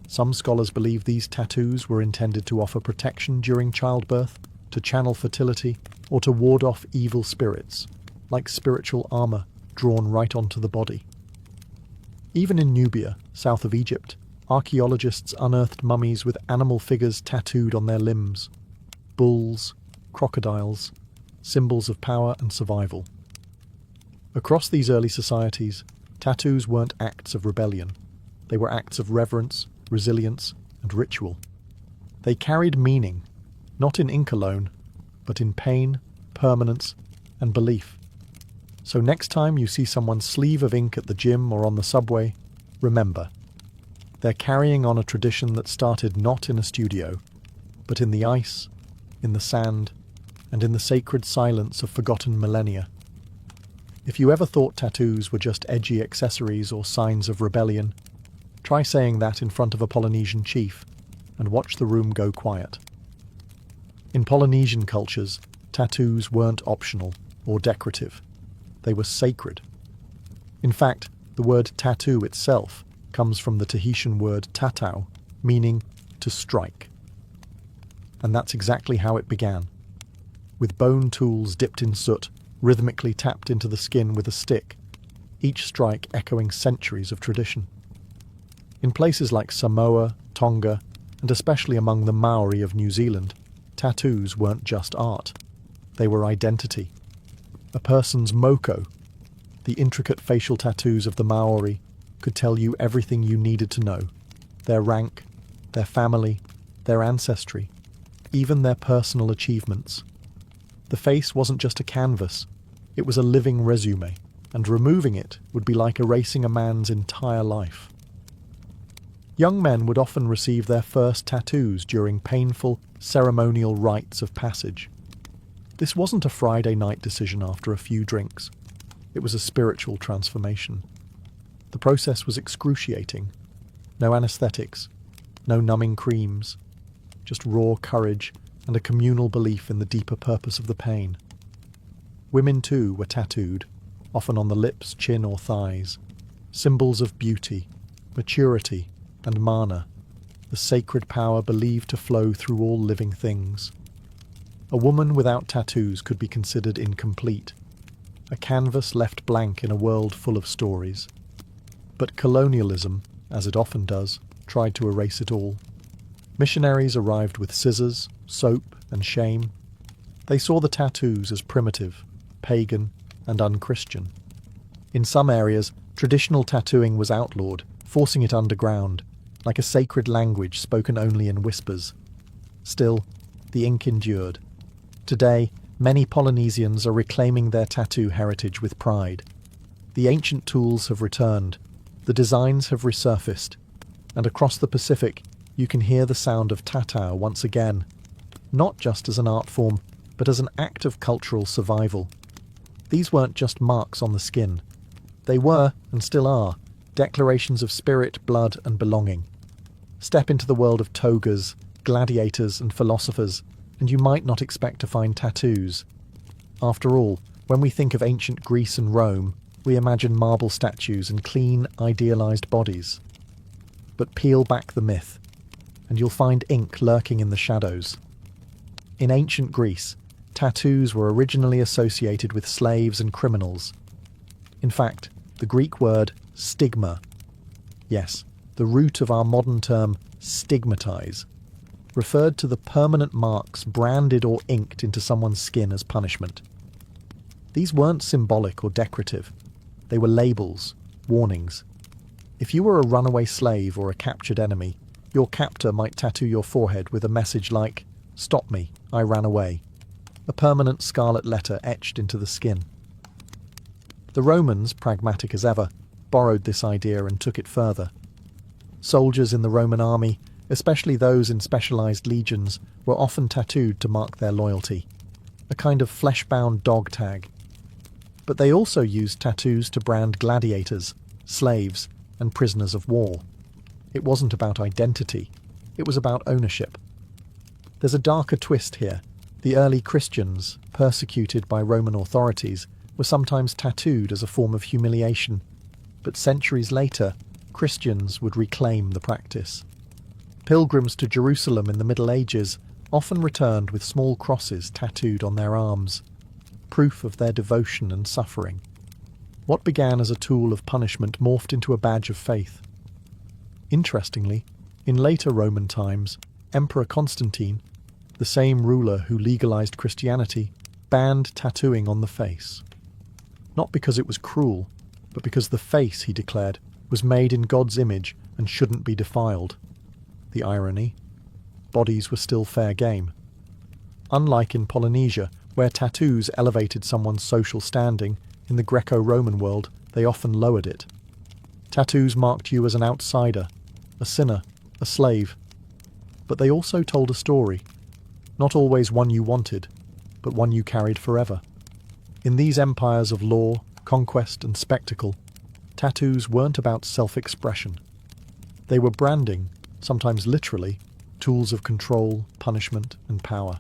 Some scholars believe these tattoos were intended to offer protection during childbirth, to channel fertility, or to ward off evil spirits, like spiritual armor drawn right onto the body. Even in Nubia, south of Egypt, archaeologists unearthed mummies with animal figures tattooed on their limbs: bulls, crocodiles, symbols of power and survival. Across these early societies, tattoos weren't acts of rebellion. They were acts of reverence, resilience, and ritual. They carried meaning, not in ink alone, but in pain, permanence, and belief. So next time you see someone's sleeve of ink at the gym or on the subway, remember, they're carrying on a tradition that started not in a studio, but in the ice, in the sand, and in the sacred silence of forgotten millennia. If you ever thought tattoos were just edgy accessories or signs of rebellion, try saying that in front of a Polynesian chief and watch the room go quiet. In Polynesian cultures, tattoos weren't optional or decorative. They were sacred. In fact, the word tattoo itself comes from the Tahitian word tatau, meaning to strike. And that's exactly how it began. With bone tools dipped in soot, rhythmically tapped into the skin with a stick, each strike echoing centuries of tradition. In places like Samoa, Tonga, and especially among the Maori of New Zealand, tattoos weren't just art. They were identity. A person's moko, the intricate facial tattoos of the Maori, could tell you everything you needed to know: their rank, their family, their ancestry, even their personal achievements. The face wasn't just a canvas, it was a living resume, and removing it would be like erasing a man's entire life. Young men would often receive their first tattoos during painful, ceremonial rites of passage. This wasn't a Friday night decision after a few drinks. It was a spiritual transformation. The process was excruciating. No anesthetics, no numbing creams, just raw courage and a communal belief in the deeper purpose of the pain. Women too were tattooed, often on the lips, chin or thighs, symbols of beauty, maturity, and mana, the sacred power believed to flow through all living things. A woman without tattoos could be considered incomplete, a canvas left blank in a world full of stories. But colonialism, as it often does, tried to erase it all. Missionaries arrived with scissors, soap, and shame. They saw the tattoos as primitive, pagan, and unchristian. In some areas, traditional tattooing was outlawed, forcing it underground, like a sacred language spoken only in whispers. Still, the ink endured. Today, Many Polynesians are reclaiming their tattoo heritage with pride. The ancient tools have returned, the designs have resurfaced, and across the Pacific you can hear the sound of tattoo once again, not just as an art form, but as an act of cultural survival. These weren't just marks on the skin. They were, and still are, declarations of spirit, blood, and belonging. Step into the world of togas, gladiators, and philosophers, and you might not expect to find tattoos. After all, when we think of ancient Greece and Rome, we imagine marble statues and clean, idealized bodies. But peel back the myth, and you'll find ink lurking in the shadows. In ancient Greece, tattoos were originally associated with slaves and criminals. In fact, the Greek word stigma, yes, the root of our modern term stigmatize, referred to the permanent marks branded or inked into someone's skin as punishment. These weren't symbolic or decorative. They were labels, warnings. If you were a runaway slave or a captured enemy, your captor might tattoo your forehead with a message like, "Stop me, I ran away," a permanent scarlet letter etched into the skin. The Romans, pragmatic as ever, borrowed this idea and took it further. Soldiers in the Roman army, especially those in specialized legions, were often tattooed to mark their loyalty, a kind of flesh-bound dog tag. But they also used tattoos to brand gladiators, slaves, and prisoners of war. It wasn't about identity, it was about ownership. There's a darker twist here. The early Christians, persecuted by Roman authorities, were sometimes tattooed as a form of humiliation, but centuries later, Christians would reclaim the practice. Pilgrims to Jerusalem in the Middle Ages often returned with small crosses tattooed on their arms, proof of their devotion and suffering. What began as a tool of punishment morphed into a badge of faith. Interestingly, in later Roman times, Emperor Constantine, the same ruler who legalized Christianity, banned tattooing on the face. Not because it was cruel, but because the face, he declared, was made in God's image and shouldn't be defiled. The irony? Bodies were still fair game. Unlike in Polynesia, where tattoos elevated someone's social standing, in the Greco-Roman world, they often lowered it. Tattoos marked you as an outsider, a sinner, a slave. But they also told a story, not always one you wanted, but one you carried forever. In these empires of law, conquest, and spectacle, tattoos weren't about self-expression. They were branding, sometimes literally, tools of control, punishment, and power.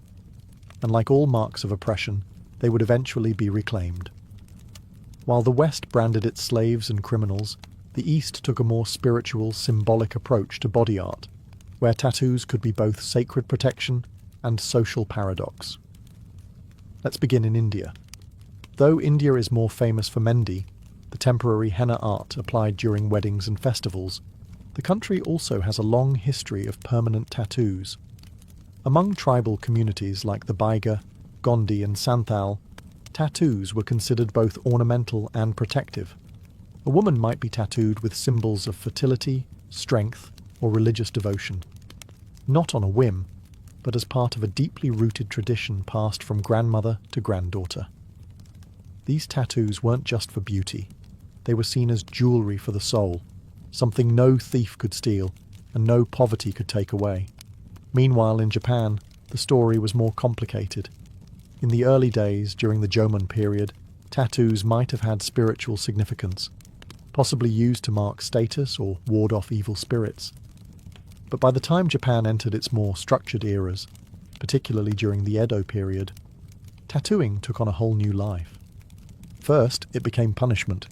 And like all marks of oppression, they would eventually be reclaimed. While the West branded its slaves and criminals, the East took a more spiritual, symbolic approach to body art, where tattoos could be both sacred protection and social paradox. Let's begin in India. Though India is more famous for Mendi, the temporary henna art applied during weddings and festivals, the country also has a long history of permanent tattoos. Among tribal communities like the Baiga, Gondi and Santhal, tattoos were considered both ornamental and protective. A woman might be tattooed with symbols of fertility, strength, or religious devotion. Not on a whim, but as part of a deeply rooted tradition passed from grandmother to granddaughter. These tattoos weren't just for beauty. They were seen as jewelry for the soul, something no thief could steal and no poverty could take away. Meanwhile, in Japan, the story was more complicated. In the early days, during the Jomon period, tattoos might have had spiritual significance, possibly used to mark status or ward off evil spirits. But by the time Japan entered its more structured eras, particularly during the Edo period, tattooing took on a whole new life. First, it became punishment.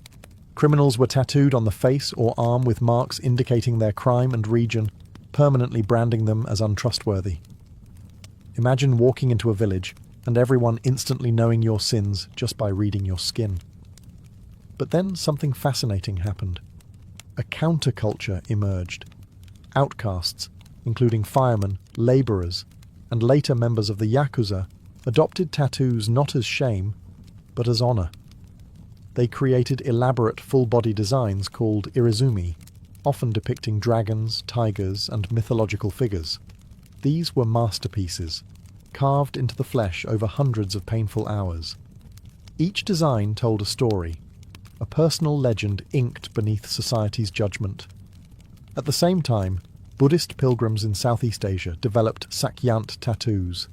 Criminals were tattooed on the face or arm with marks indicating their crime and region, permanently branding them as untrustworthy. Imagine walking into a village and everyone instantly knowing your sins just by reading your skin. But then something fascinating happened. A counterculture emerged. Outcasts, including firemen, labourers, and later members of the Yakuza, adopted tattoos not as shame, but as honour. They created elaborate full-body designs called irizumi, often depicting dragons, tigers, and mythological figures. These were masterpieces, carved into the flesh over hundreds of painful hours. Each design told a story, a personal legend inked beneath society's judgment. At the same time, Buddhist pilgrims in Southeast Asia developed Sakyant tattoos,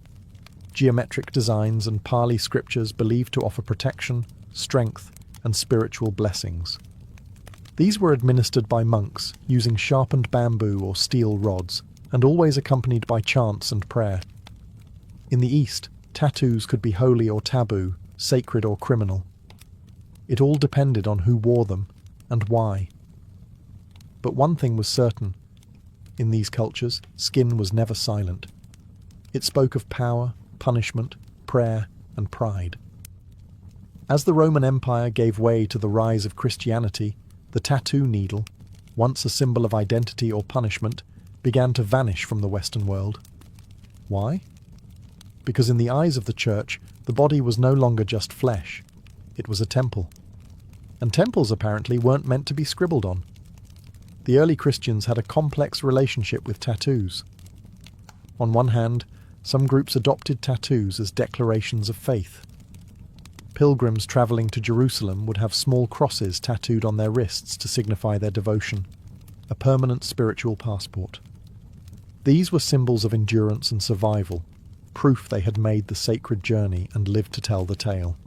geometric designs and Pali scriptures believed to offer protection, strength, and spiritual blessings. These were administered by monks using sharpened bamboo or steel rods, and always accompanied by chants and prayer. In the East, tattoos could be holy or taboo, sacred or criminal. It all depended on who wore them and why. But one thing was certain. In these cultures, skin was never silent. It spoke of power, punishment, prayer, and pride. As the Roman Empire gave way to the rise of Christianity, the tattoo needle, once a symbol of identity or punishment, began to vanish from the Western world. Why? Because in the eyes of the Church, the body was no longer just flesh. It was a temple. And temples apparently weren't meant to be scribbled on. The early Christians had a complex relationship with tattoos. On one hand, some groups adopted tattoos as declarations of faith. Pilgrims travelling to Jerusalem would have small crosses tattooed on their wrists to signify their devotion, a permanent spiritual passport. These were symbols of endurance and survival, proof they had made the sacred journey and lived to tell the tale.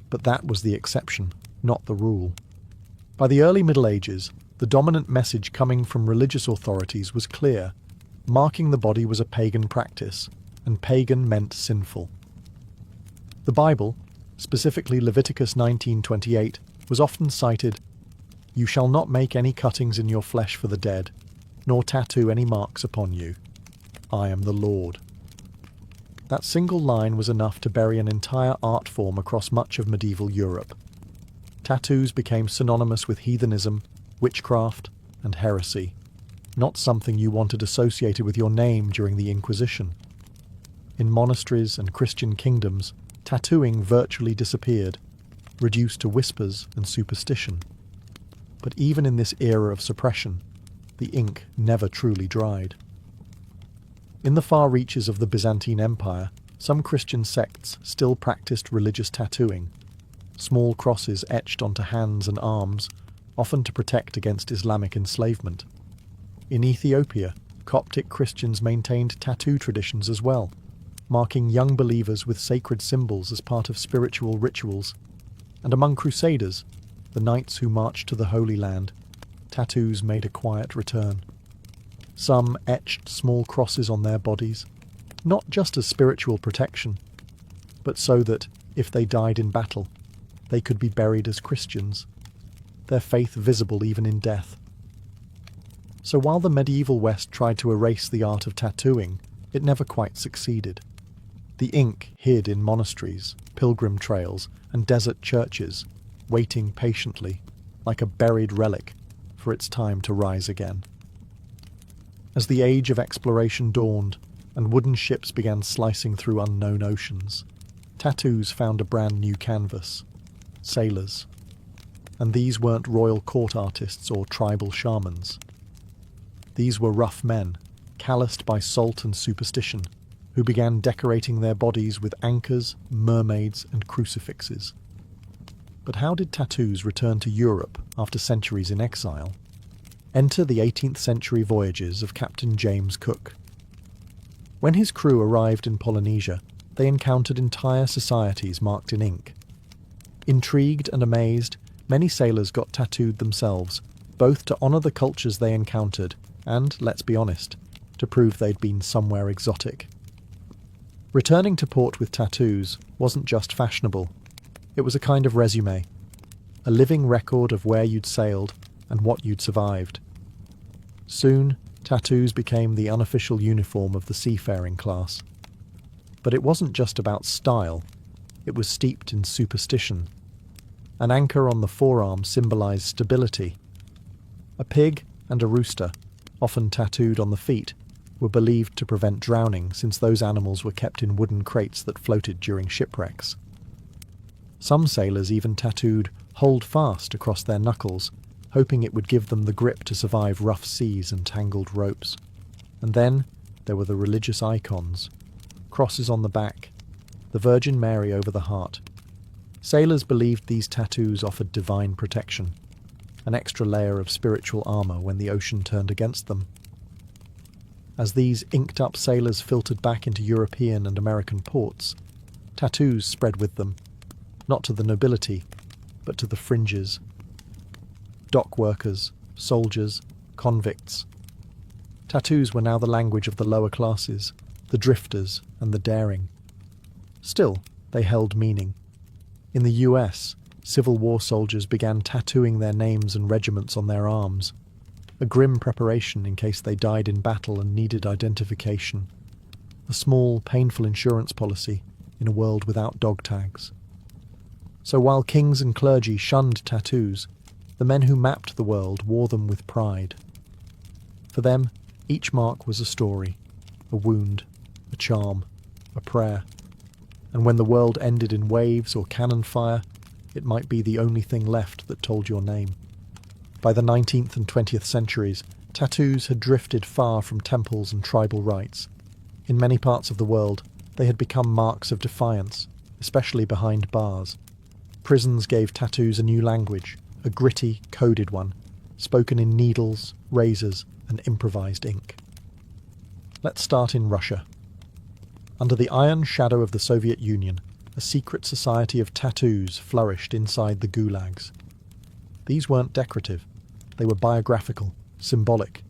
But that was the exception, not the rule. By the early Middle Ages, the dominant message coming from religious authorities was clear. Marking the body was a pagan practice, and pagan meant sinful. The Bible, specifically Leviticus 19:28, was often cited, "You shall not make any cuttings in your flesh for the dead, nor tattoo any marks upon you. I am the Lord." That single line was enough to bury an entire art form across much of medieval Europe. Tattoos became synonymous with heathenism, witchcraft, and heresy, not something you wanted associated with your name during the Inquisition. In monasteries and Christian kingdoms, tattooing virtually disappeared, reduced to whispers and superstition. But even in this era of suppression, the ink never truly dried. In the far reaches of the Byzantine Empire, some Christian sects still practiced religious tattooing, small crosses etched onto hands and arms, often to protect against Islamic enslavement. In Ethiopia, Coptic Christians maintained tattoo traditions as well, marking young believers with sacred symbols as part of spiritual rituals. And among Crusaders, the knights who marched to the Holy Land, tattoos made a quiet return. Some etched small crosses on their bodies, not just as spiritual protection, but so that, if they died in battle, they could be buried as Christians, their faith visible even in death. So while the medieval West tried to erase the art of tattooing, it never quite succeeded. The ink hid in monasteries, pilgrim trails, and desert churches, waiting patiently, like a buried relic, for its time to rise again. As the age of exploration dawned, and wooden ships began slicing through unknown oceans, tattoos found a brand new canvas: sailors. And these weren't royal court artists or tribal shamans. These were rough men, calloused by salt and superstition, who began decorating their bodies with anchors, mermaids, and crucifixes. But how did tattoos return to Europe after centuries in exile? Enter the 18th century voyages of Captain James Cook. When his crew arrived in Polynesia, they encountered entire societies marked in ink. Intrigued and amazed, many sailors got tattooed themselves, both to honour the cultures they encountered and, let's be honest, to prove they'd been somewhere exotic. Returning to port with tattoos wasn't just fashionable. It was a kind of resume, a living record of where you'd sailed and what you'd survived. Soon, tattoos became the unofficial uniform of the seafaring class. But it wasn't just about style, it was steeped in superstition. An anchor on the forearm symbolised stability. A pig and a rooster, often tattooed on the feet, were believed to prevent drowning since those animals were kept in wooden crates that floated during shipwrecks. Some sailors even tattooed "Hold Fast" across their knuckles, hoping it would give them the grip to survive rough seas and tangled ropes. And then there were the religious icons. crosses on the back, the Virgin Mary over the heart. Sailors believed these tattoos offered divine protection, an extra layer of spiritual armour when the ocean turned against them. As these inked-up sailors filtered back into European and American ports, tattoos spread with them, not to the nobility, but to the fringes. Dock workers, soldiers, convicts. Tattoos were now the language of the lower classes, the drifters and the daring. Still, they held meaning. In the US, Civil War soldiers began tattooing their names and regiments on their arms, a grim preparation in case they died in battle and needed identification, a small, painful insurance policy in a world without dog tags. So while kings and clergy shunned tattoos, the men who mapped the world wore them with pride. For them, each mark was a story, a wound, a charm, a prayer. And when the world ended in waves or cannon fire, it might be the only thing left that told your name. By the 19th and 20th centuries, tattoos had drifted far from temples and tribal rites. In many parts of the world, they had become marks of defiance, especially behind bars. Prisons gave tattoos a new language, a gritty, coded one, spoken in needles, razors, and improvised ink. Let's start in Russia. Under the iron shadow of the Soviet Union, a secret society of tattoos flourished inside the gulags. These weren't decorative. They were biographical, symbolic,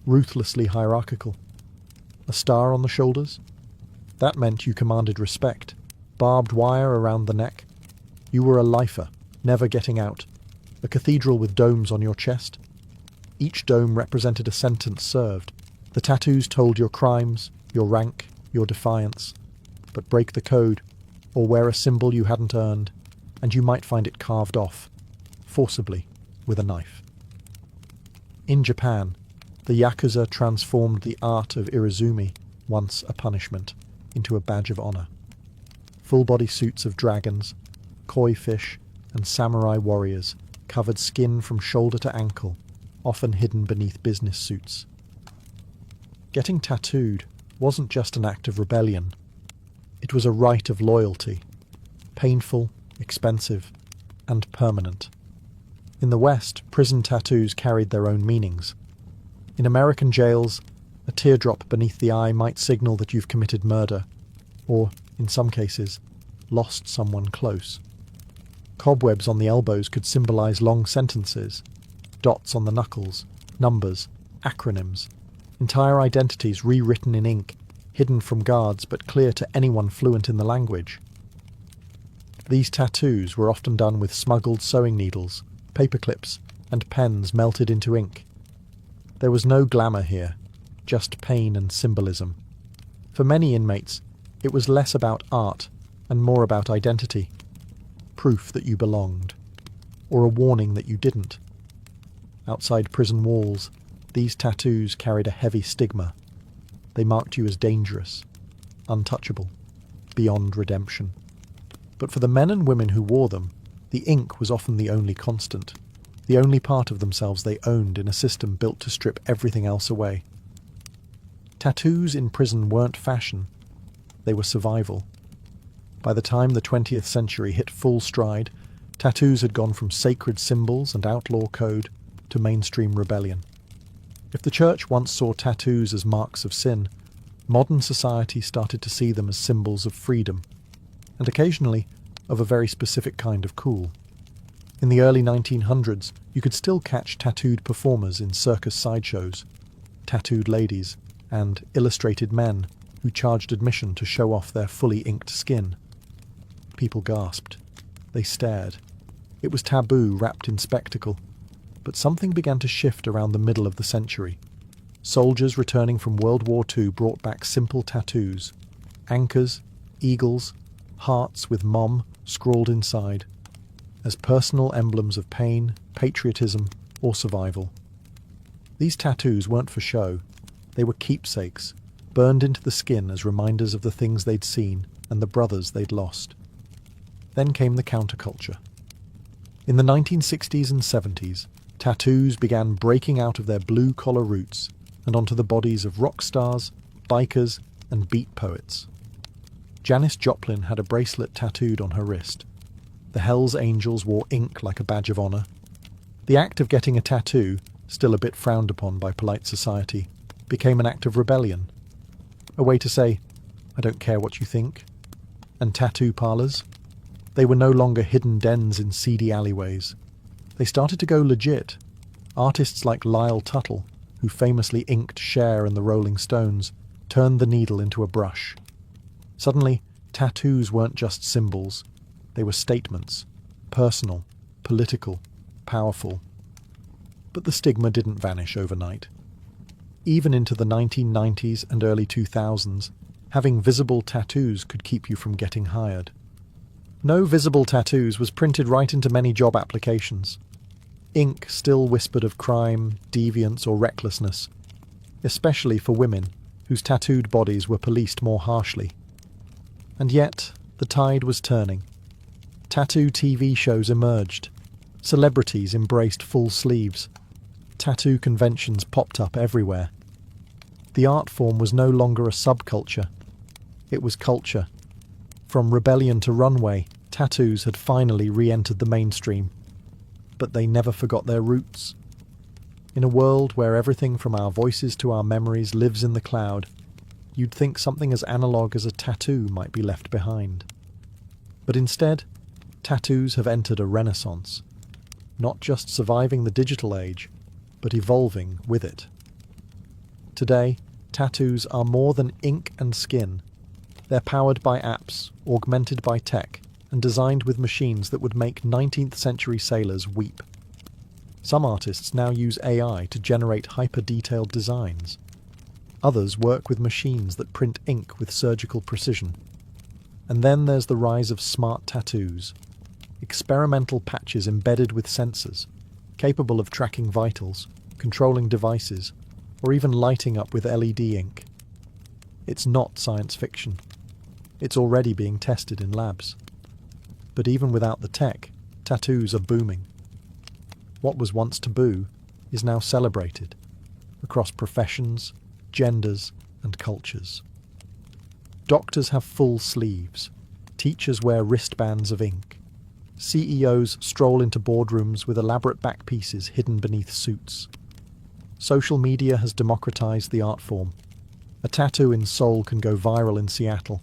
ruthlessly hierarchical. A star on the shoulders? That meant you commanded respect. Barbed wire around the neck? You were a lifer, never getting out. A cathedral with domes on your chest? Each dome represented a sentence served. The tattoos told your crimes, your rank, your defiance. But break the code, or wear a symbol you hadn't earned, and you might find it carved off, forcibly, with a knife. In Japan, the Yakuza transformed the art of irizumi, once a punishment, into a badge of honor. Full-body suits of dragons, koi fish, and samurai warriors covered skin from shoulder to ankle, often hidden beneath business suits. Getting tattooed wasn't just an act of rebellion. It was a rite of loyalty, painful, expensive, and permanent. In the West, prison tattoos carried their own meanings. In American jails, a teardrop beneath the eye might signal that you've committed murder, or, in some cases, lost someone close. Cobwebs on the elbows could symbolize long sentences, dots on the knuckles, numbers, acronyms, entire identities rewritten in ink, hidden from guards but clear to anyone fluent in the language. These tattoos were often done with smuggled sewing needles, paper clips, and pens melted into ink. There was no glamour here, just pain and symbolism. For many inmates, it was less about art and more about identity, proof that you belonged, or a warning that you didn't. Outside prison walls, these tattoos carried a heavy stigma. They marked you as dangerous, untouchable, beyond redemption. But for the men and women who wore them, the ink was often the only constant, the only part of themselves they owned in a system built to strip everything else away. Tattoos in prison weren't fashion, they were survival. By the time the 20th century hit full stride, tattoos had gone from sacred symbols and outlaw code to mainstream rebellion. If the church once saw tattoos as marks of sin, modern society started to see them as symbols of freedom, and occasionally of a very specific kind of cool. In the early 1900s, you could still catch tattooed performers in circus sideshows, tattooed ladies, and illustrated men who charged admission to show off their fully inked skin. People gasped. They stared. It was taboo wrapped in spectacle. But something began to shift around the middle of the century. Soldiers returning from World War II brought back simple tattoos. Anchors, eagles, hearts with "Mom" scrawled inside, as personal emblems of pain, patriotism, or survival. These tattoos weren't for show. They were keepsakes, burned into the skin as reminders of the things they'd seen and the brothers they'd lost. Then came the counterculture. In the 1960s and 70s, tattoos began breaking out of their blue-collar roots and onto the bodies of rock stars, bikers, and beat poets. Janis Joplin had a bracelet tattooed on her wrist. The Hells Angels wore ink like a badge of honor. The act of getting a tattoo, still a bit frowned upon by polite society, became an act of rebellion. A way to say, I don't care what you think. And tattoo parlors? They were no longer hidden dens in seedy alleyways. They started to go legit. Artists like Lyle Tuttle, who famously inked Cher and the Rolling Stones, turned the needle into a brush. Suddenly, tattoos weren't just symbols. They were statements. Personal, political, powerful. But the stigma didn't vanish overnight. Even into the 1990s and early 2000s, having visible tattoos could keep you from getting hired. No visible tattoos was printed right into many job applications. Ink still whispered of crime, deviance, or recklessness, especially for women whose tattooed bodies were policed more harshly. And yet, the tide was turning. Tattoo TV shows emerged. Celebrities embraced full sleeves. Tattoo conventions popped up everywhere. The art form was no longer a subculture. It was culture. From rebellion to runway, tattoos had finally re-entered the mainstream. But they never forgot their roots. In a world where everything from our voices to our memories lives in the cloud, you'd think something as analog as a tattoo might be left behind. But instead, tattoos have entered a renaissance, not just surviving the digital age, but evolving with it. Today, tattoos are more than ink and skin. They're powered by apps, augmented by tech, and designed with machines that would make 19th century sailors weep. Some artists now use AI to generate hyper-detailed designs. Others work with machines that print ink with surgical precision. And then there's the rise of smart tattoos, experimental patches embedded with sensors, capable of tracking vitals, controlling devices, or even lighting up with LED ink. It's not science fiction. It's already being tested in labs. But even without the tech, tattoos are booming. What was once taboo is now celebrated across professions, genders, and cultures. Doctors have full sleeves. Teachers wear wristbands of ink. CEOs stroll into boardrooms with elaborate back pieces hidden beneath suits. Social media has democratized the art form. A tattoo in Seoul can go viral in Seattle.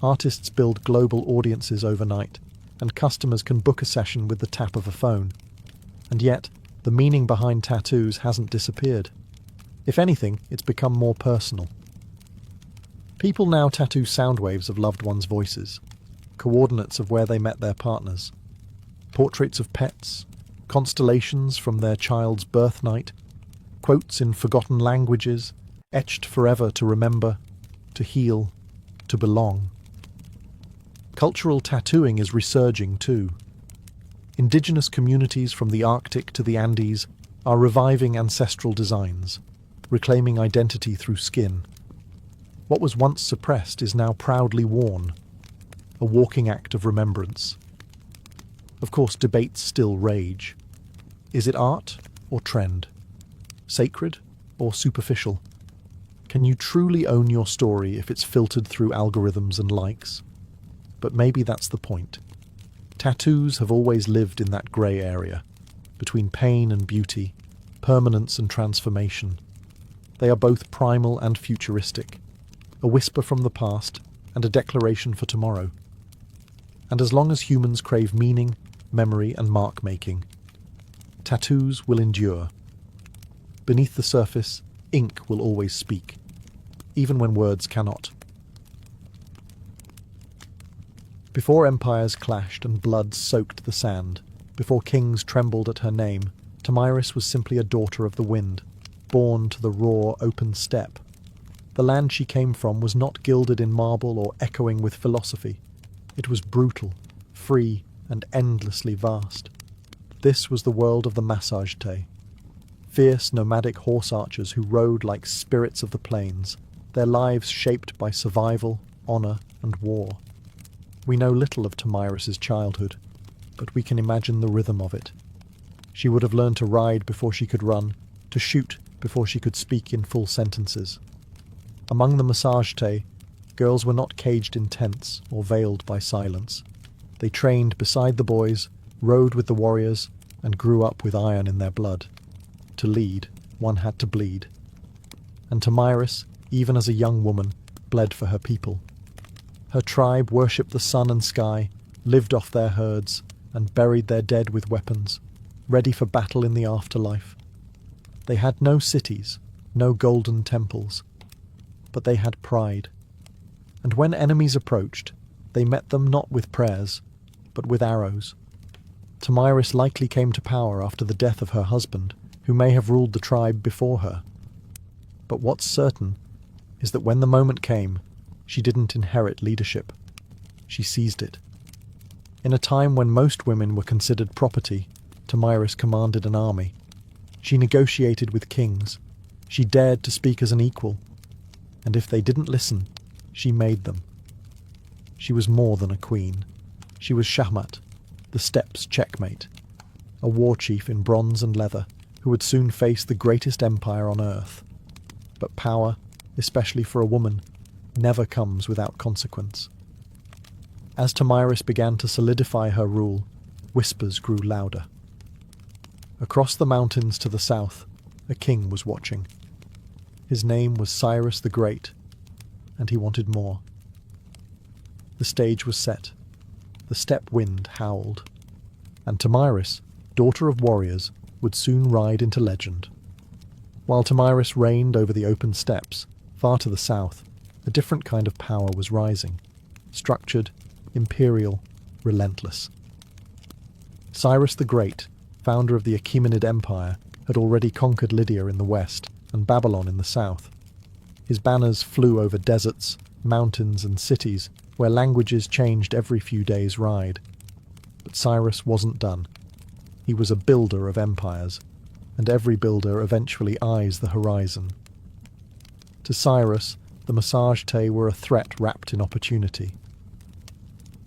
Artists build global audiences overnight, and customers can book a session with the tap of a phone. And yet, the meaning behind tattoos hasn't disappeared. If anything, it's become more personal. People now tattoo sound waves of loved ones' voices, coordinates of where they met their partners, portraits of pets, constellations from their child's birth night, quotes in forgotten languages, etched forever to remember, to heal, to belong. Cultural tattooing is resurging too. Indigenous communities from the Arctic to the Andes are reviving ancestral designs, reclaiming identity through skin. What was once suppressed is now proudly worn, a walking act of remembrance. Of course, debates still rage. Is it art or trend? Sacred or superficial? Can you truly own your story if it's filtered through algorithms and likes? But maybe that's the point. Tattoos have always lived in that grey area, between pain and beauty, permanence and transformation. They are both primal and futuristic, a whisper from the past and a declaration for tomorrow. And as long as humans crave meaning, memory and mark-making, tattoos will endure. Beneath the surface, ink will always speak, even when words cannot. Before empires clashed and blood soaked the sand, before kings trembled at her name, Tomyris was simply a daughter of the wind, born to the raw, open steppe. The land she came from was not gilded in marble or echoing with philosophy. It was brutal, free, and endlessly vast. This was the world of the Massage-te, fierce nomadic horse archers who rode like spirits of the plains, their lives shaped by survival, honor, and war. We know little of Tomyris's childhood, but we can imagine the rhythm of it. She would have learned to ride before she could run, to shoot before she could speak in full sentences. Among the Massage-te, Girls were not caged in tents or veiled by silence. They trained beside the boys, rode with the warriors, and grew up with iron in their blood. To lead, one had to bleed. And Tomyris, even as a young woman, bled for her people. Her tribe worshipped the sun and sky, lived off their herds, and buried their dead with weapons, ready for battle in the afterlife. They had no cities, no golden temples, but they had pride. And when enemies approached, they met them not with prayers, but with arrows. Tomyris likely came to power after the death of her husband, who may have ruled the tribe before her. But what's certain is that when the moment came, she didn't inherit leadership. She seized it. In a time when most women were considered property, Tomyris commanded an army. She negotiated with kings. She dared to speak as an equal. And if they didn't listen, she made them. She was more than a queen. She was Shahmat, the steppes' checkmate, a war chief in bronze and leather who would soon face the greatest empire on earth. But power, especially for a woman, never comes without consequence. As Tomyris began to solidify her rule, whispers grew louder. Across the mountains to the south, a king was watching. His name was Cyrus the Great, and he wanted more. The stage was set. The steppe wind howled. And Tomyris, daughter of warriors, would soon ride into legend. While Tomyris reigned over the open steppes, far to the south, a different kind of power was rising. Structured, imperial, relentless. Cyrus the Great, founder of the Achaemenid Empire, had already conquered Lydia in the west and Babylon in the south. His banners flew over deserts, mountains and cities where languages changed every few days' ride. But Cyrus wasn't done. He was a builder of empires, and every builder eventually eyes the horizon. To Cyrus, the Massagetae were a threat wrapped in opportunity.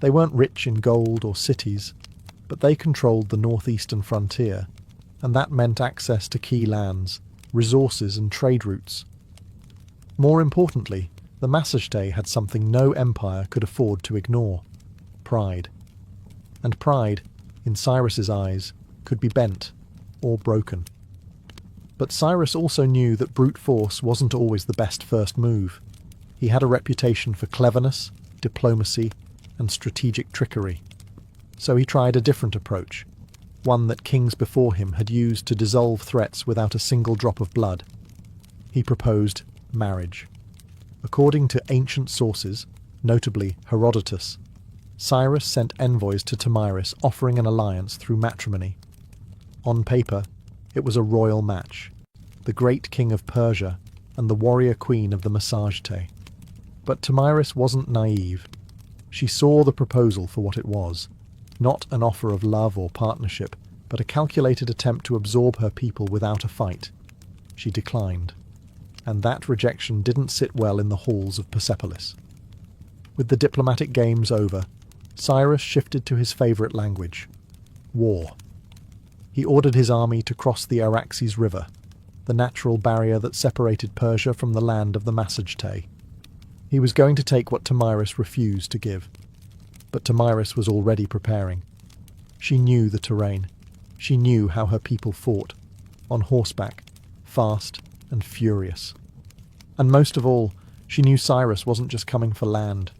They weren't rich in gold or cities, but they controlled the northeastern frontier, and that meant access to key lands, resources and trade routes. More importantly, the Massagetae had something no empire could afford to ignore: pride. And pride, in Cyrus's eyes, could be bent or broken. But Cyrus also knew that brute force wasn't always the best first move. He had a reputation for cleverness, diplomacy, and strategic trickery. So he tried a different approach, one that kings before him had used to dissolve threats without a single drop of blood. He proposed marriage. According to ancient sources, notably Herodotus, Cyrus sent envoys to Tomyris offering an alliance through matrimony. On paper, it was a royal match, the great king of Persia and the warrior queen of the Massagetae. But Tomyris wasn't naive. She saw the proposal for what it was, not an offer of love or partnership, but a calculated attempt to absorb her people without a fight. She declined, and that rejection didn't sit well in the halls of Persepolis. With the diplomatic games over, Cyrus shifted to his favourite language: war. He ordered his army to cross the Araxes River, the natural barrier that separated Persia from the land of the Massagetae. He was going to take what Tomyris refused to give. But Tomyris was already preparing. She knew the terrain. She knew how her people fought, on horseback, fast and furious. And most of all, she knew Cyrus wasn't just coming for land.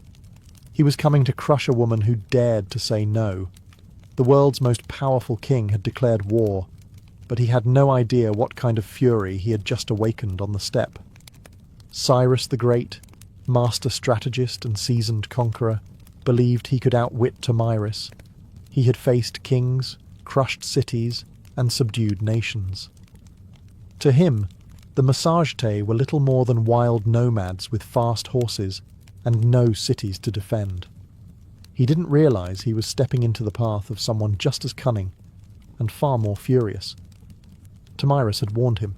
He was coming to crush a woman who dared to say no. The world's most powerful king had declared war, but he had no idea what kind of fury he had just awakened on the steppe. Cyrus the Great, master strategist and seasoned conqueror, believed he could outwit Tomyris. He had faced kings, crushed cities, and subdued nations. To him, the Massagetae were little more than wild nomads with fast horses and no cities to defend. He didn't realize he was stepping into the path of someone just as cunning and far more furious. Tomyris had warned him.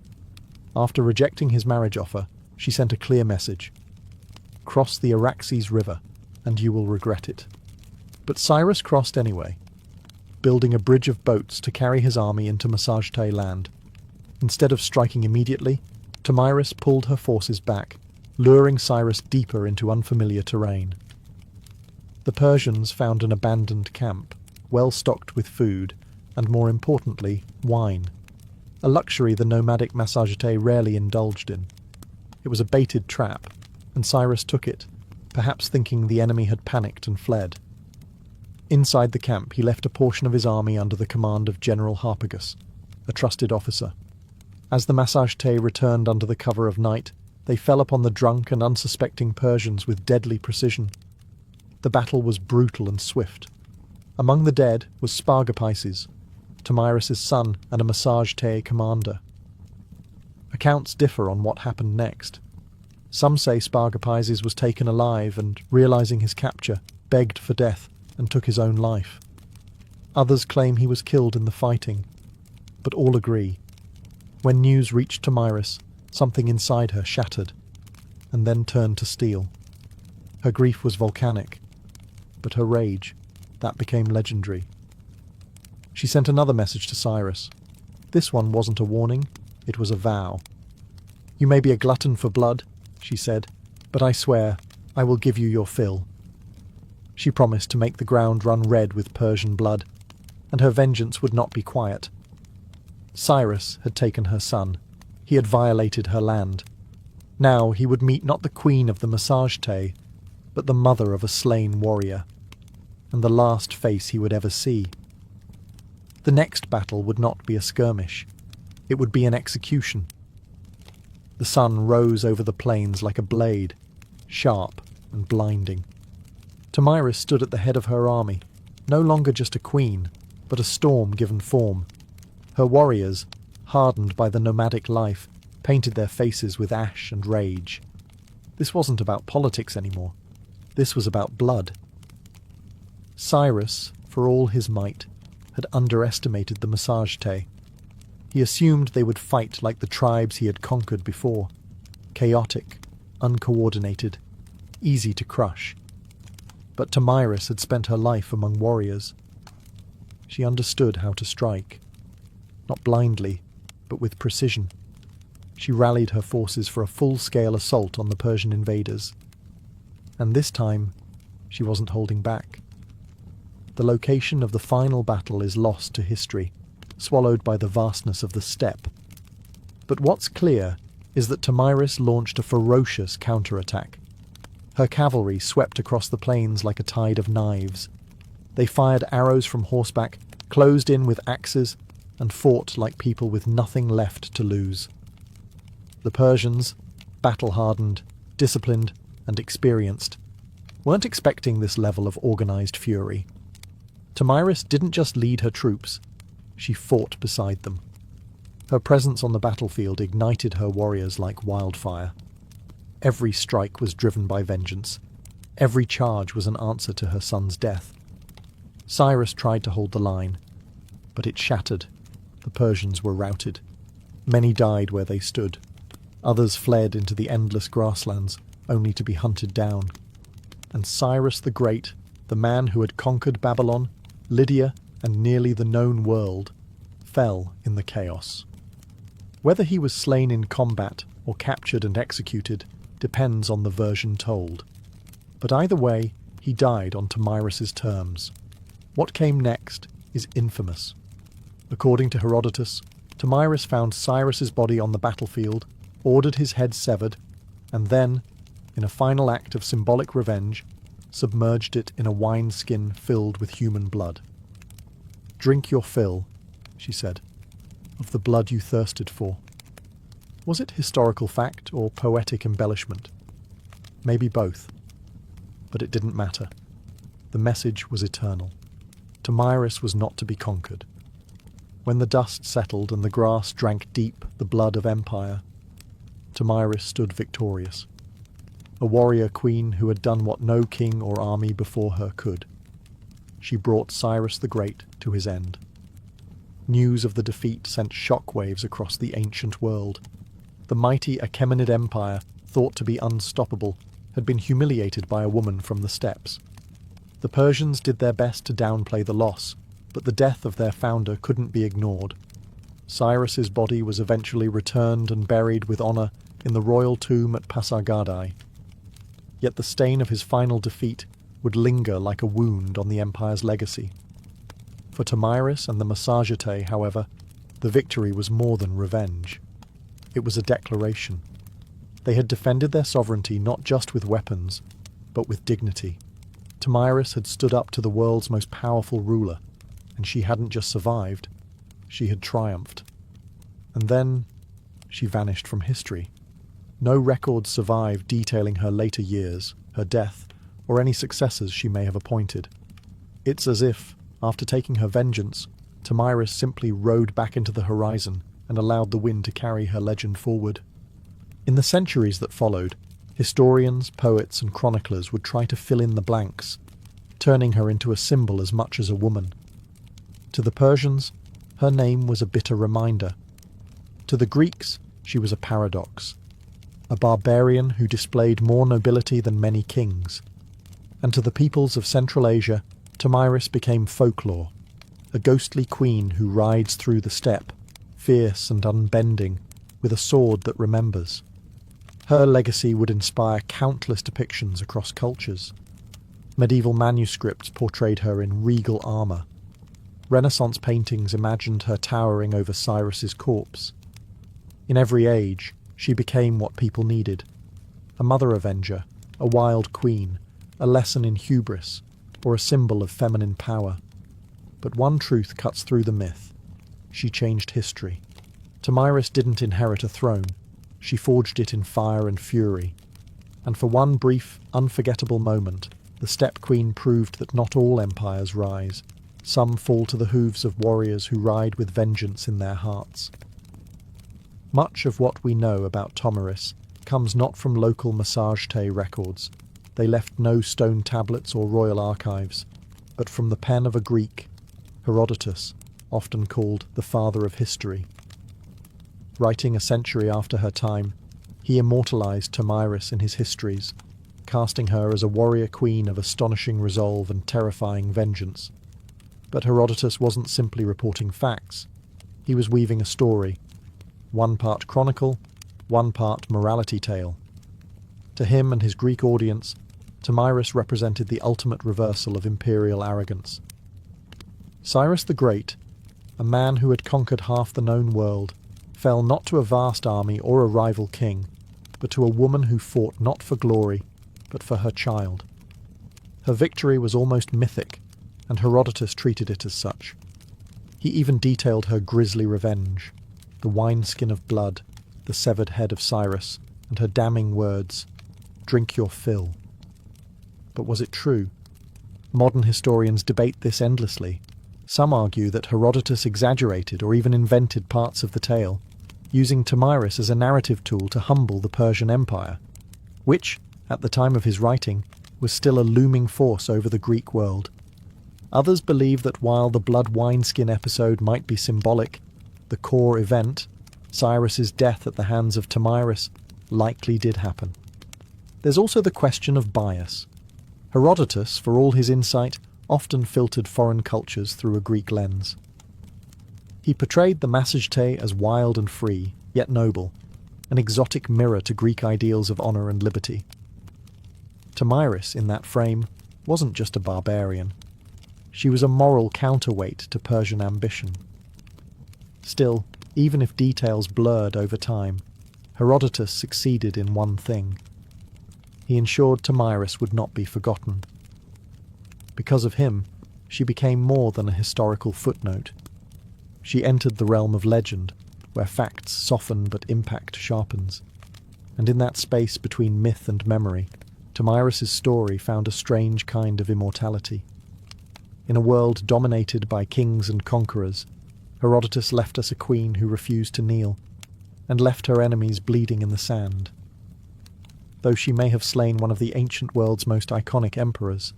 After rejecting his marriage offer, she sent a clear message: cross the Araxes River, and you will regret it. But Cyrus crossed anyway, building a bridge of boats to carry his army into Massagetae land. Instead of striking immediately, Tomyris pulled her forces back, luring Cyrus deeper into unfamiliar terrain. The Persians found an abandoned camp, well stocked with food, and more importantly, wine, a luxury the nomadic Massagete rarely indulged in. It was a baited trap, and Cyrus took it, perhaps thinking the enemy had panicked and fled. Inside the camp, he left a portion of his army under the command of General Harpagus, a trusted officer. As the Massagete returned under the cover of night, they fell upon the drunk and unsuspecting Persians with deadly precision. The battle was brutal and swift. Among the dead was Spargapises, Tomyris' son and a Massagete commander. Accounts differ on what happened next. Some say Spargapises was taken alive and, realizing his capture, begged for death and took his own life. Others claim he was killed in the fighting, but all agree. When news reached Tomyris, something inside her shattered, and then turned to steel. Her grief was volcanic, but her rage, that became legendary. She sent another message to Cyrus. This one wasn't a warning, it was a vow. "You may be a glutton for blood," she said, "but I swear I will give you your fill." She promised to make the ground run red with Persian blood, and her vengeance would not be quiet. Cyrus had taken her son. He had violated her land. Now he would meet not the queen of the Massagete, but the mother of a slain warrior, and the last face he would ever see. The next battle would not be a skirmish. It would be an execution. The sun rose over the plains like a blade, sharp and blinding. Tomyris stood at the head of her army, no longer just a queen, but a storm given form. Her warriors, hardened by the nomadic life, painted their faces with ash and rage. This wasn't about politics anymore. This was about blood. Cyrus, for all his might, had underestimated the Massagete. He assumed they would fight like the tribes he had conquered before, chaotic, uncoordinated, easy to crush. But Tomyris had spent her life among warriors. She understood how to strike, not blindly, but with precision. She rallied her forces for a full-scale assault on the Persian invaders. And this time, she wasn't holding back. The location of the final battle is lost to history, swallowed by the vastness of the steppe. But what's clear is that Tomyris launched a ferocious counterattack. Her cavalry swept across the plains like a tide of knives. They fired arrows from horseback, closed in with axes, and fought like people with nothing left to lose. The Persians, battle-hardened, disciplined, and experienced, weren't expecting this level of organized fury. Tomyris didn't just lead her troops, she fought beside them. Her presence on the battlefield ignited her warriors like wildfire. Every strike was driven by vengeance. Every charge was an answer to her son's death. Cyrus tried to hold the line, but it shattered. The Persians were routed. Many died where they stood. Others fled into the endless grasslands, only to be hunted down. And Cyrus the Great, the man who had conquered Babylon, Lydia, and nearly the known world, fell in the chaos. Whether he was slain in combat or captured and executed depends on the version told. But either way, he died on Tomyris' terms. What came next is infamous. According to Herodotus, Tomyris found Cyrus's body on the battlefield, ordered his head severed, and then, in a final act of symbolic revenge, submerged it in a wineskin filled with human blood. "Drink your fill," she said, "of the blood you thirsted for." Was it historical fact or poetic embellishment? Maybe both. But it didn't matter. The message was eternal. Tomyris was not to be conquered. When the dust settled and the grass drank deep the blood of empire, Tomyris stood victorious. A warrior queen who had done what no king or army before her could. She brought Cyrus the Great to his end. News of the defeat sent shockwaves across the ancient world. The mighty Achaemenid Empire, thought to be unstoppable, had been humiliated by a woman from the steppes. The Persians did their best to downplay the loss, but the death of their founder couldn't be ignored. Cyrus's body was eventually returned and buried with honor in the royal tomb at Pasargadae. Yet the stain of his final defeat would linger like a wound on the empire's legacy. For Tomyris and the Massagetei, however, the victory was more than revenge. It was a declaration. They had defended their sovereignty not just with weapons, but with dignity. Tomyris had stood up to the world's most powerful ruler, and she hadn't just survived, she had triumphed. And then she vanished from history. No records survive detailing her later years, her death, or any successors she may have appointed. It's as if, after taking her vengeance, Tomyris simply rode back into the horizon and allowed the wind to carry her legend forward. In the centuries that followed, historians, poets, and chroniclers would try to fill in the blanks, turning her into a symbol as much as a woman. To the Persians, her name was a bitter reminder. To the Greeks, she was a paradox, a barbarian who displayed more nobility than many kings. And to the peoples of Central Asia, Tomyris became folklore, a ghostly queen who rides through the steppe, fierce and unbending, with a sword that remembers. Her legacy would inspire countless depictions across cultures. Medieval manuscripts portrayed her in regal armour. Renaissance paintings imagined her towering over Cyrus's corpse. In every age, she became what people needed: a mother avenger, a wild queen, a lesson in hubris, or a symbol of feminine power. But one truth cuts through the myth. She changed history. Tomyris didn't inherit a throne. She forged it in fire and fury. And for one brief, unforgettable moment, the Steppe Queen proved that not all empires rise. Some fall to the hooves of warriors who ride with vengeance in their hearts. Much of what we know about Tomyris comes not from local Massagetei records. They left no stone tablets or royal archives, but from the pen of a Greek, Herodotus, often called the father of history. Writing a century after her time, he immortalized Tomyris in his histories, casting her as a warrior queen of astonishing resolve and terrifying vengeance. But Herodotus wasn't simply reporting facts. He was weaving a story, one part chronicle, one part morality tale. To him and his Greek audience, Tomyris represented the ultimate reversal of imperial arrogance. Cyrus the Great, a man who had conquered half the known world, fell not to a vast army or a rival king, but to a woman who fought not for glory, but for her child. Her victory was almost mythic, and Herodotus treated it as such. He even detailed her grisly revenge: the wineskin of blood, the severed head of Cyrus, and her damning words, "Drink your fill." But was it true? Modern historians debate this endlessly. Some argue that Herodotus exaggerated or even invented parts of the tale, using Tomyris as a narrative tool to humble the Persian Empire, which, at the time of his writing, was still a looming force over the Greek world. Others believe that while the blood wineskin episode might be symbolic, the core event, Cyrus's death at the hands of Tomyris, likely did happen. There's also the question of bias. Herodotus, for all his insight, often filtered foreign cultures through a Greek lens. He portrayed the Massagetei as wild and free, yet noble, an exotic mirror to Greek ideals of honour and liberty. Tomyris, in that frame, wasn't just a barbarian. She was a moral counterweight to Persian ambition. Still, even if details blurred over time, Herodotus succeeded in one thing. He ensured Tomyris would not be forgotten. Because of him, she became more than a historical footnote. She entered the realm of legend, where facts soften but impact sharpens. And in that space between myth and memory, Tomyris's story found a strange kind of immortality. In a world dominated by kings and conquerors, Herodotus left us a queen who refused to kneel, and left her enemies bleeding in the sand. Though she may have slain one of the ancient world's most iconic emperors,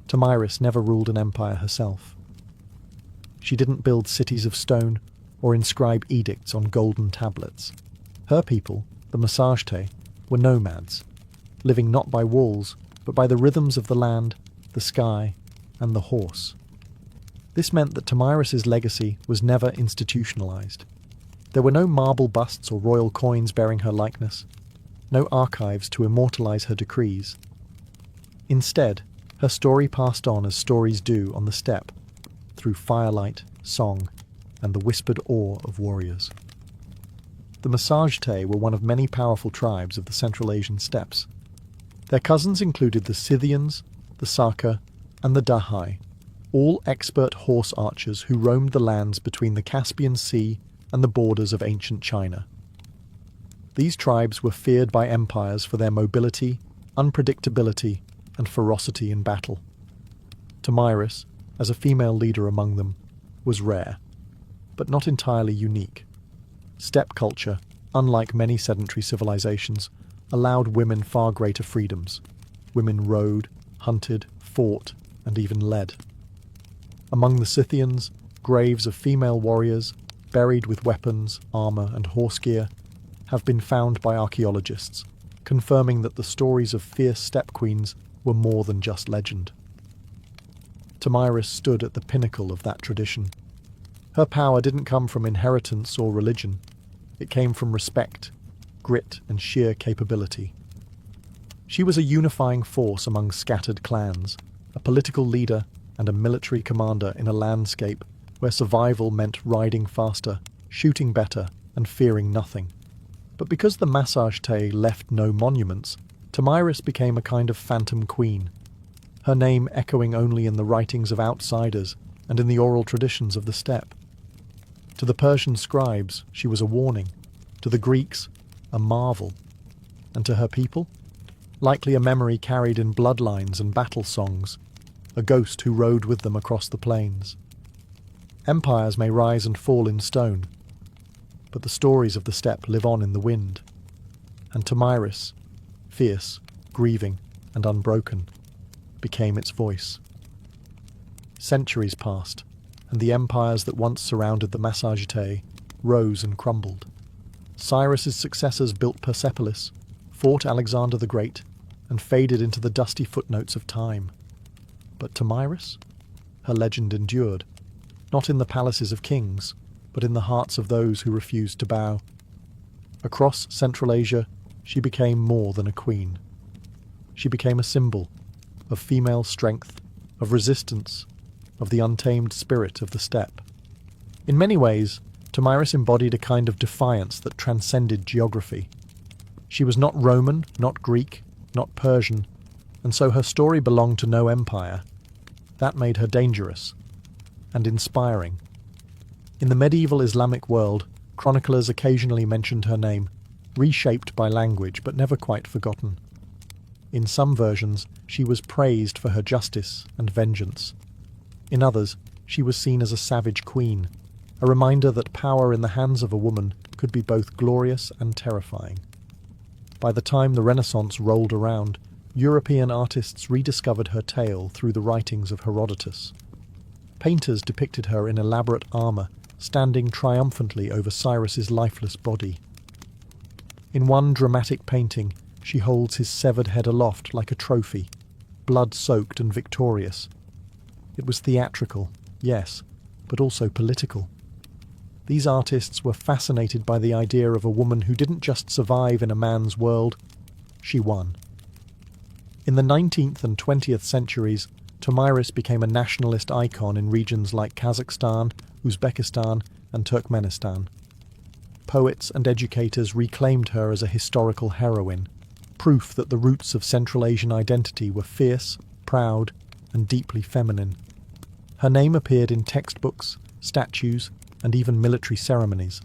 Tomyris never ruled an empire herself. She didn't build cities of stone or inscribe edicts on golden tablets. Her people, the Massagetei, were nomads, living not by walls, but by the rhythms of the land, the sky, and the horse. This meant that Tomyris's legacy was never institutionalized. There were no marble busts or royal coins bearing her likeness, no archives to immortalize her decrees. Instead, her story passed on as stories do on the steppe, through firelight, song, and the whispered awe of warriors. The Massagetæ were one of many powerful tribes of the Central Asian steppes. Their cousins included the Scythians, the Saka, and the Dahai, all expert horse archers who roamed the lands between the Caspian Sea and the borders of ancient China. These tribes were feared by empires for their mobility, unpredictability, and ferocity in battle. Tomyris, as a female leader among them, was rare, but not entirely unique. Steppe culture, unlike many sedentary civilizations, allowed women far greater freedoms. Women rode, hunted, fought, and even led. Among the Scythians, graves of female warriors, buried with weapons, armour, and horse gear, have been found by archaeologists, confirming that the stories of fierce steppe queens were more than just legend. Tomyris stood at the pinnacle of that tradition. Her power didn't come from inheritance or religion. It came from respect, grit, and sheer capability. She was a unifying force among scattered clans, a political leader and a military commander in a landscape where survival meant riding faster, shooting better, and fearing nothing. But because the Massagetæ left no monuments, Tomyris became a kind of phantom queen, her name echoing only in the writings of outsiders and in the oral traditions of the steppe. To the Persian scribes, she was a warning, to the Greeks, a marvel, and to her people, likely a memory carried in bloodlines and battle songs, a ghost who rode with them across the plains. Empires may rise and fall in stone, but the stories of the steppe live on in the wind, and Tomyris, fierce, grieving, and unbroken, became its voice. Centuries passed, and the empires that once surrounded the Massagetæ rose and crumbled. Cyrus's successors built Persepolis, fought Alexander the Great, and faded into the dusty footnotes of time. But Tomyris? Her legend endured, not in the palaces of kings, but in the hearts of those who refused to bow. Across Central Asia, she became more than a queen. She became a symbol of female strength, of resistance, of the untamed spirit of the steppe. In many ways, Tomyris embodied a kind of defiance that transcended geography. She was not Roman, not Greek, not Persian, and so her story belonged to no empire. That made her dangerous and inspiring. In the medieval Islamic world, chroniclers occasionally mentioned her name, reshaped by language but never quite forgotten. In some versions, she was praised for her justice and vengeance. In others, she was seen as a savage queen, a reminder that power in the hands of a woman could be both glorious and terrifying. By the time the Renaissance rolled around, European artists rediscovered her tale through the writings of Herodotus. Painters depicted her in elaborate armour, standing triumphantly over Cyrus's lifeless body. In one dramatic painting, she holds his severed head aloft like a trophy, blood-soaked and victorious. It was theatrical, yes, but also political. These artists were fascinated by the idea of a woman who didn't just survive in a man's world, she won. In the 19th and 20th centuries, Tomyris became a nationalist icon in regions like Kazakhstan, Uzbekistan, and Turkmenistan. Poets and educators reclaimed her as a historical heroine, proof that the roots of Central Asian identity were fierce, proud, and deeply feminine. Her name appeared in textbooks, statues, and even military ceremonies.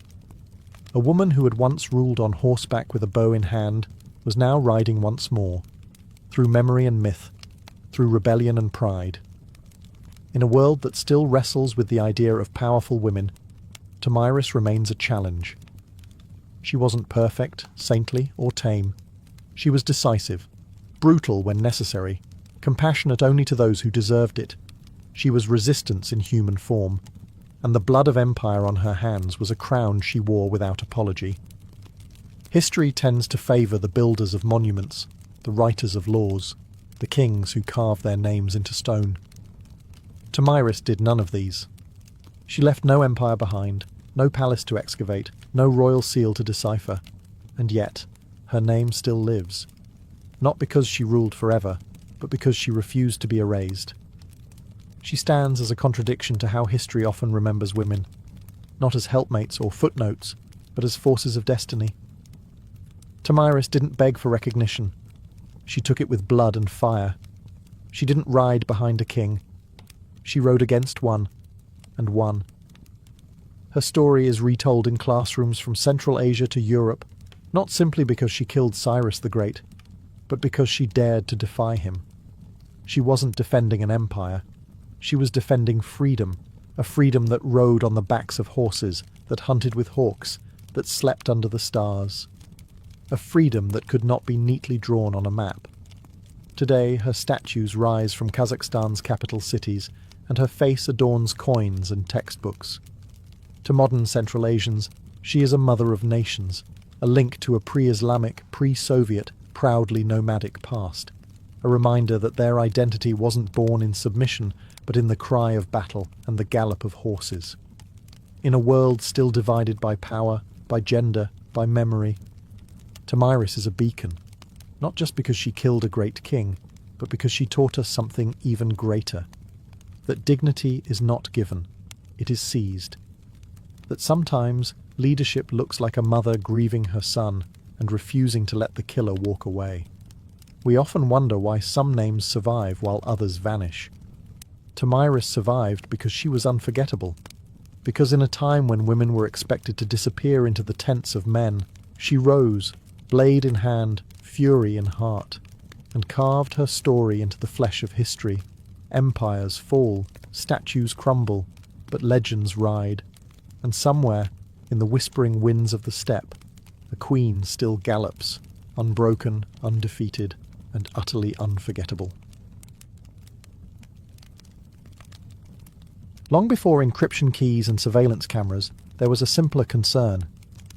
A woman who had once ruled on horseback with a bow in hand was now riding once more, through memory and myth, through rebellion and pride. In a world that still wrestles with the idea of powerful women, Tomyris remains a challenge. She wasn't perfect, saintly, or tame. She was decisive, brutal when necessary, compassionate only to those who deserved it. She was resistance in human form, and the blood of empire on her hands was a crown she wore without apology. History tends to favour the builders of monuments, the writers of laws, the kings who carve their names into stone. Tomyris did none of these. She left no empire behind, no palace to excavate, no royal seal to decipher, and yet, her name still lives. Not because she ruled forever, but because she refused to be erased. She stands as a contradiction to how history often remembers women, not as helpmates or footnotes, but as forces of destiny. Tomyris didn't beg for recognition. She took it with blood and fire. She didn't ride behind a king. She rode against one, and won. Her story is retold in classrooms from Central Asia to Europe, not simply because she killed Cyrus the Great, but because she dared to defy him. She wasn't defending an empire. She was defending freedom, a freedom that rode on the backs of horses, that hunted with hawks, that slept under the stars. A freedom that could not be neatly drawn on a map. Today, her statues rise from Kazakhstan's capital cities, and her face adorns coins and textbooks. To modern Central Asians, she is a mother of nations, a link to a pre-Islamic, pre-Soviet, proudly nomadic past, a reminder that their identity wasn't born in submission, but in the cry of battle and the gallop of horses. In a world still divided by power, by gender, by memory, Tomyris is a beacon, not just because she killed a great king, but because she taught us something even greater. That dignity is not given, it is seized. That sometimes leadership looks like a mother grieving her son and refusing to let the killer walk away. We often wonder why some names survive while others vanish. Tomyris survived because she was unforgettable. Because in a time when women were expected to disappear into the tents of men, she rose, blade in hand, fury in heart, and carved her story into the flesh of history. Empires fall, statues crumble, but legends ride. And somewhere, in the whispering winds of the steppe, a queen still gallops, unbroken, undefeated, and utterly unforgettable. Long before encryption keys and surveillance cameras, there was a simpler concern.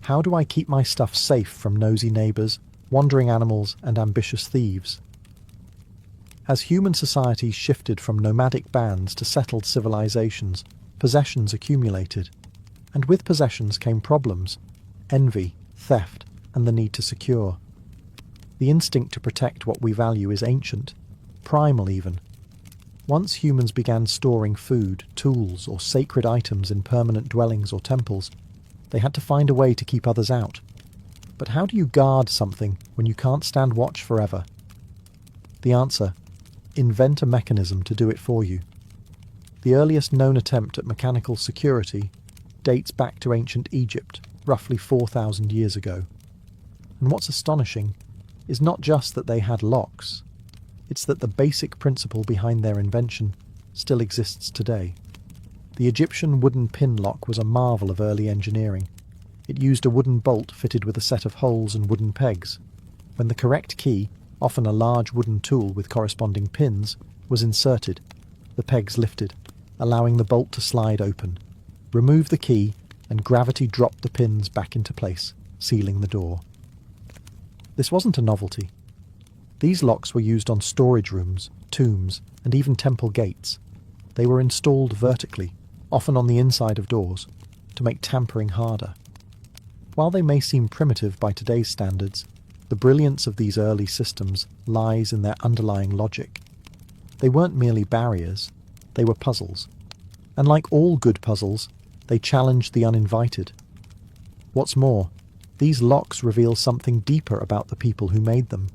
How do I keep my stuff safe from nosy neighbours, wandering animals, and ambitious thieves? As human societies shifted from nomadic bands to settled civilizations, possessions accumulated. And with possessions came problems: envy, theft, and the need to secure. The instinct to protect what we value is ancient, primal even. Once humans began storing food, tools, or sacred items in permanent dwellings or temples, they had to find a way to keep others out. But how do you guard something when you can't stand watch forever? The answer: invent a mechanism to do it for you. The earliest known attempt at mechanical security dates back to ancient Egypt, roughly 4,000 years ago. And what's astonishing is not just that they had locks, it's that the basic principle behind their invention still exists today. The Egyptian wooden pin lock was a marvel of early engineering. It used a wooden bolt fitted with a set of holes and wooden pegs. When the correct key, often a large wooden tool with corresponding pins, was inserted, the pegs lifted, allowing the bolt to slide open. Remove the key, and gravity dropped the pins back into place, sealing the door. This wasn't a novelty. These locks were used on storage rooms, tombs, and even temple gates. They were installed vertically, often on the inside of doors, to make tampering harder. While they may seem primitive by today's standards, the brilliance of these early systems lies in their underlying logic. They weren't merely barriers, they were puzzles. And like all good puzzles, they challenged the uninvited. What's more, these locks reveal something deeper about the people who made them.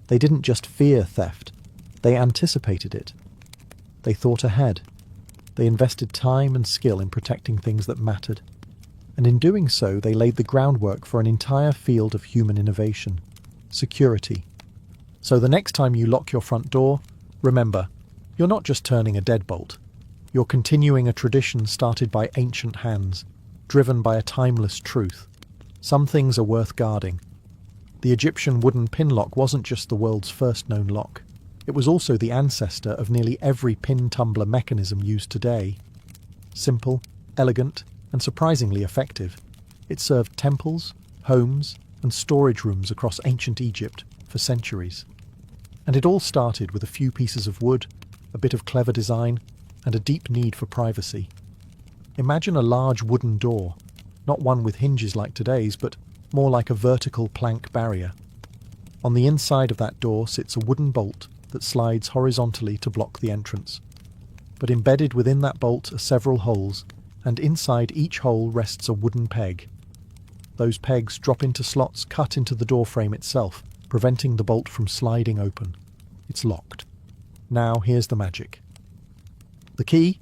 They didn't just fear theft, they anticipated it. They thought ahead. They invested time and skill in protecting things that mattered. And in doing so, they laid the groundwork for an entire field of human innovation: security. So the next time you lock your front door, remember, you're not just turning a deadbolt. You're continuing a tradition started by ancient hands, driven by a timeless truth. Some things are worth guarding. The Egyptian wooden pin lock wasn't just the world's first known lock. It was also the ancestor of nearly every pin tumbler mechanism used today. Simple, elegant, and surprisingly effective, it served temples, homes, and storage rooms across ancient Egypt for centuries. And it all started with a few pieces of wood, a bit of clever design, and a deep need for privacy. Imagine a large wooden door, not one with hinges like today's, but more like a vertical plank barrier. On the inside of that door sits a wooden bolt that slides horizontally to block the entrance. But embedded within that bolt are several holes, and inside each hole rests a wooden peg. Those pegs drop into slots cut into the door frame itself, preventing the bolt from sliding open. It's locked. Now here's the magic. The key,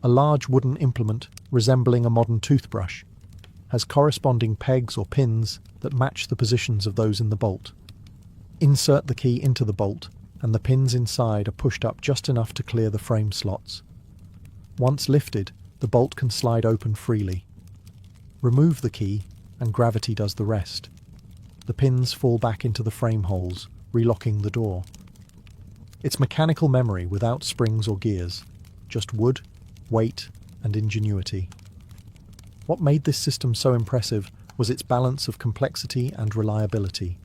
a large wooden implement resembling a modern toothbrush, has corresponding pegs or pins that match the positions of those in the bolt. Insert the key into the bolt, and the pins inside are pushed up just enough to clear the frame slots. Once lifted, the bolt can slide open freely. Remove the key, and gravity does the rest. The pins fall back into the frame holes, relocking the door. It's mechanical memory without springs or gears, just wood, weight, and ingenuity. What made this system so impressive was its balance of complexity and reliability.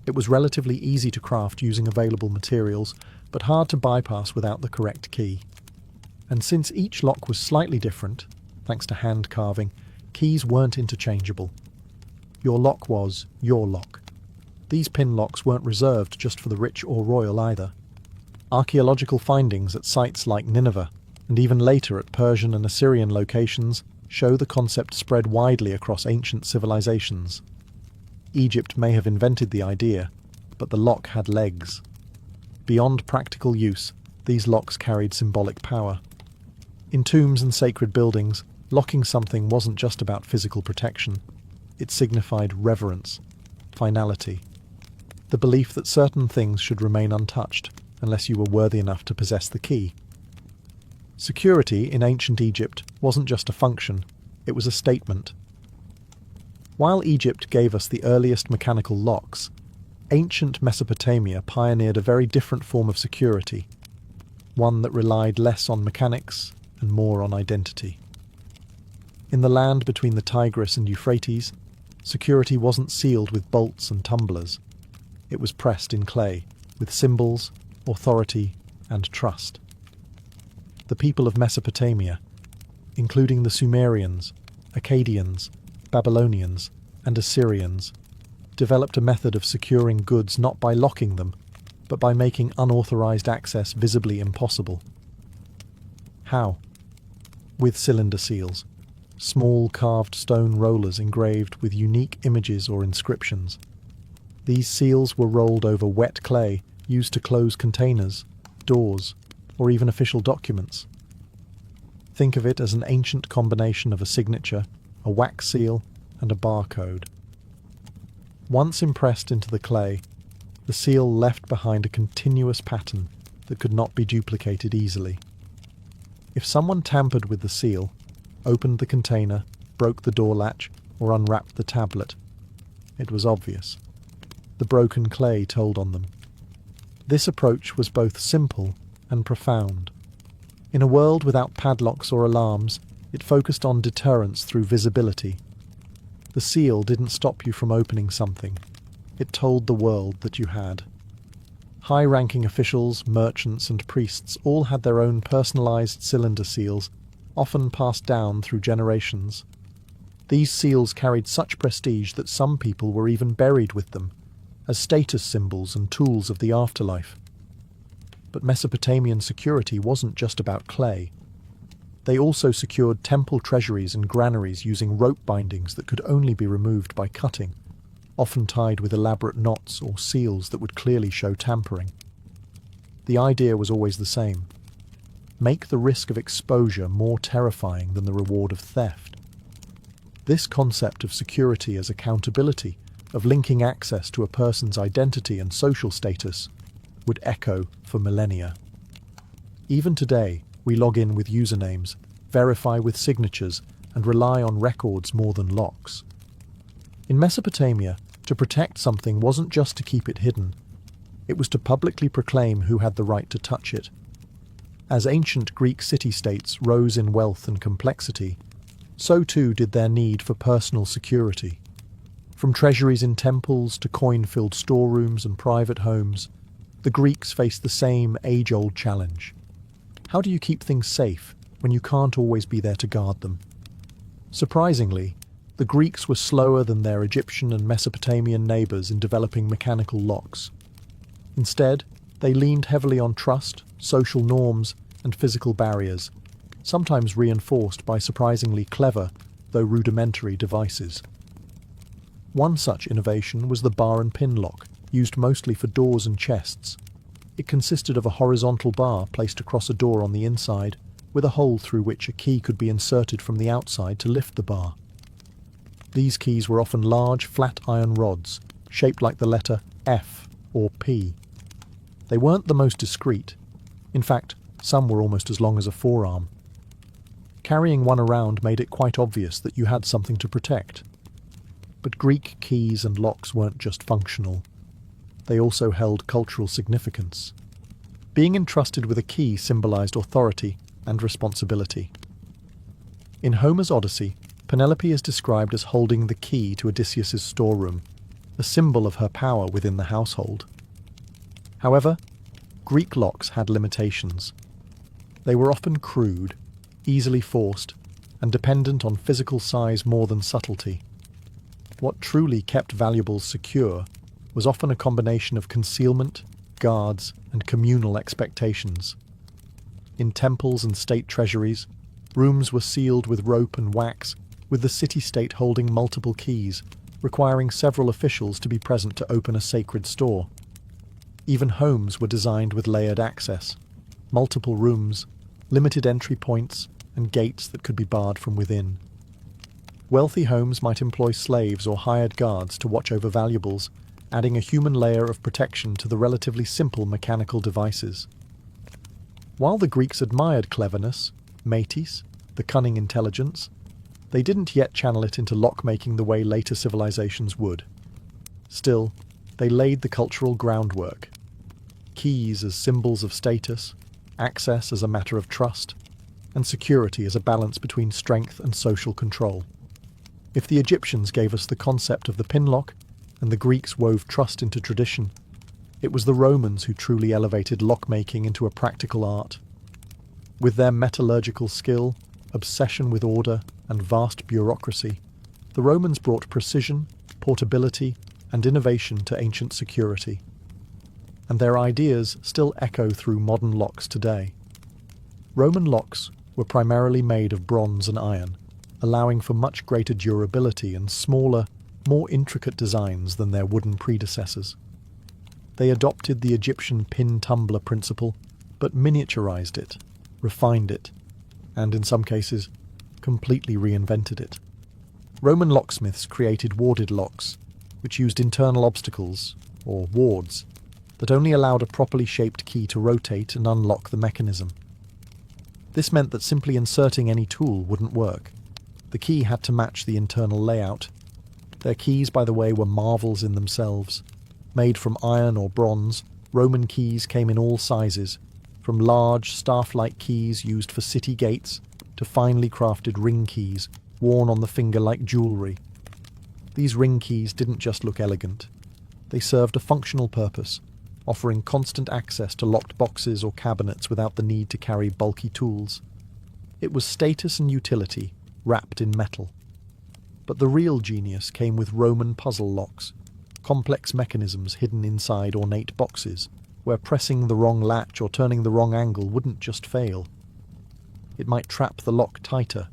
It was relatively easy to craft using available materials, but hard to bypass without the correct key. And since each lock was slightly different, thanks to hand carving, keys weren't interchangeable. Your lock was your lock. These pin locks weren't reserved just for the rich or royal either. Archaeological findings at sites like Nineveh, and even later at Persian and Assyrian locations, show the concept spread widely across ancient civilizations. Egypt may have invented the idea, but the lock had legs. Beyond practical use, these locks carried symbolic power. In tombs and sacred buildings, locking something wasn't just about physical protection. It signified reverence, finality, the belief that certain things should remain untouched unless you were worthy enough to possess the key. Security in ancient Egypt wasn't just a function, it was a statement. While Egypt gave us the earliest mechanical locks, ancient Mesopotamia pioneered a very different form of security, one that relied less on mechanics and more on identity. In the land between the Tigris and Euphrates, security wasn't sealed with bolts and tumblers. It was pressed in clay, with symbols, authority, and trust. The people of Mesopotamia, including the Sumerians, Akkadians, Babylonians, and Assyrians, developed a method of securing goods not by locking them, but by making unauthorized access visibly impossible. How? With cylinder seals, small carved stone rollers engraved with unique images or inscriptions. These seals were rolled over wet clay used to close containers, doors, or even official documents. Think of it as an ancient combination of a signature, a wax seal, and a barcode. Once impressed into the clay, the seal left behind a continuous pattern that could not be duplicated easily. If someone tampered with the seal, opened the container, broke the door latch, or unwrapped the tablet, it was obvious. The broken clay told on them. This approach was both simple and profound. In a world without padlocks or alarms, it focused on deterrence through visibility. The seal didn't stop you from opening something. It told the world that you had. High-ranking officials, merchants, and priests all had their own personalized cylinder seals, often passed down through generations. These seals carried such prestige that some people were even buried with them, as status symbols and tools of the afterlife. But Mesopotamian security wasn't just about clay. They also secured temple treasuries and granaries using rope bindings that could only be removed by cutting, often tied with elaborate knots or seals that would clearly show tampering. The idea was always the same: make the risk of exposure more terrifying than the reward of theft. This concept of security as accountability, of linking access to a person's identity and social status, would echo for millennia. Even today, we log in with usernames, verify with signatures, and rely on records more than locks. In Mesopotamia, to protect something wasn't just to keep it hidden. It was to publicly proclaim who had the right to touch it. As ancient Greek city-states rose in wealth and complexity, so too did their need for personal security. From treasuries in temples to coin-filled storerooms and private homes, the Greeks faced the same age-old challenge. How do you keep things safe when you can't always be there to guard them? Surprisingly, The Greeks were slower than their Egyptian and Mesopotamian neighbours in developing mechanical locks. Instead, they leaned heavily on trust, social norms, and physical barriers, sometimes reinforced by surprisingly clever, though rudimentary, devices. One such innovation was the bar and pin lock, used mostly for doors and chests. It consisted of a horizontal bar placed across a door on the inside, with a hole through which a key could be inserted from the outside to lift the bar. These keys were often large, flat iron rods, shaped like the letter F or P. They weren't the most discreet. In fact, some were almost as long as a forearm. Carrying one around made it quite obvious that you had something to protect. But Greek keys and locks weren't just functional. They also held cultural significance. Being entrusted with a key symbolized authority and responsibility. In Homer's Odyssey, Penelope is described as holding the key to Odysseus's storeroom, a symbol of her power within the household. However, Greek locks had limitations. They were often crude, easily forced, and dependent on physical size more than subtlety. What truly kept valuables secure was often a combination of concealment, guards, and communal expectations. In temples and state treasuries, rooms were sealed with rope and wax, with the city-state holding multiple keys, requiring several officials to be present to open a sacred store. Even homes were designed with layered access, multiple rooms, limited entry points, and gates that could be barred from within. Wealthy homes might employ slaves or hired guards to watch over valuables, adding a human layer of protection to the relatively simple mechanical devices. While the Greeks admired cleverness, metis, the cunning intelligence, they didn't yet channel it into lock-making the way later civilizations would. Still, they laid the cultural groundwork. Keys as symbols of status, access as a matter of trust, and security as a balance between strength and social control. If the Egyptians gave us the concept of the pin lock, and the Greeks wove trust into tradition, it was the Romans who truly elevated lock-making into a practical art. With their metallurgical skill, obsession with order, and vast bureaucracy, the Romans brought precision, portability, and innovation to ancient security. And their ideas still echo through modern locks today. Roman locks were primarily made of bronze and iron, allowing for much greater durability and smaller, more intricate designs than their wooden predecessors. They adopted the Egyptian pin-tumbler principle, but miniaturized it, refined it, and in some cases, completely reinvented it. Roman locksmiths created warded locks, which used internal obstacles, or wards, that only allowed a properly shaped key to rotate and unlock the mechanism. This meant that simply inserting any tool wouldn't work. The key had to match the internal layout. Their keys, by the way, were marvels in themselves. Made from iron or bronze, Roman keys came in all sizes, from large, staff-like keys used for city gates to finely crafted ring keys worn on the finger like jewellery. These ring keys didn't just look elegant. They served a functional purpose, offering constant access to locked boxes or cabinets without the need to carry bulky tools. It was status and utility, wrapped in metal. But the real genius came with Roman puzzle locks, complex mechanisms hidden inside ornate boxes, where pressing the wrong latch or turning the wrong angle wouldn't just fail. It might trap the lock tighter.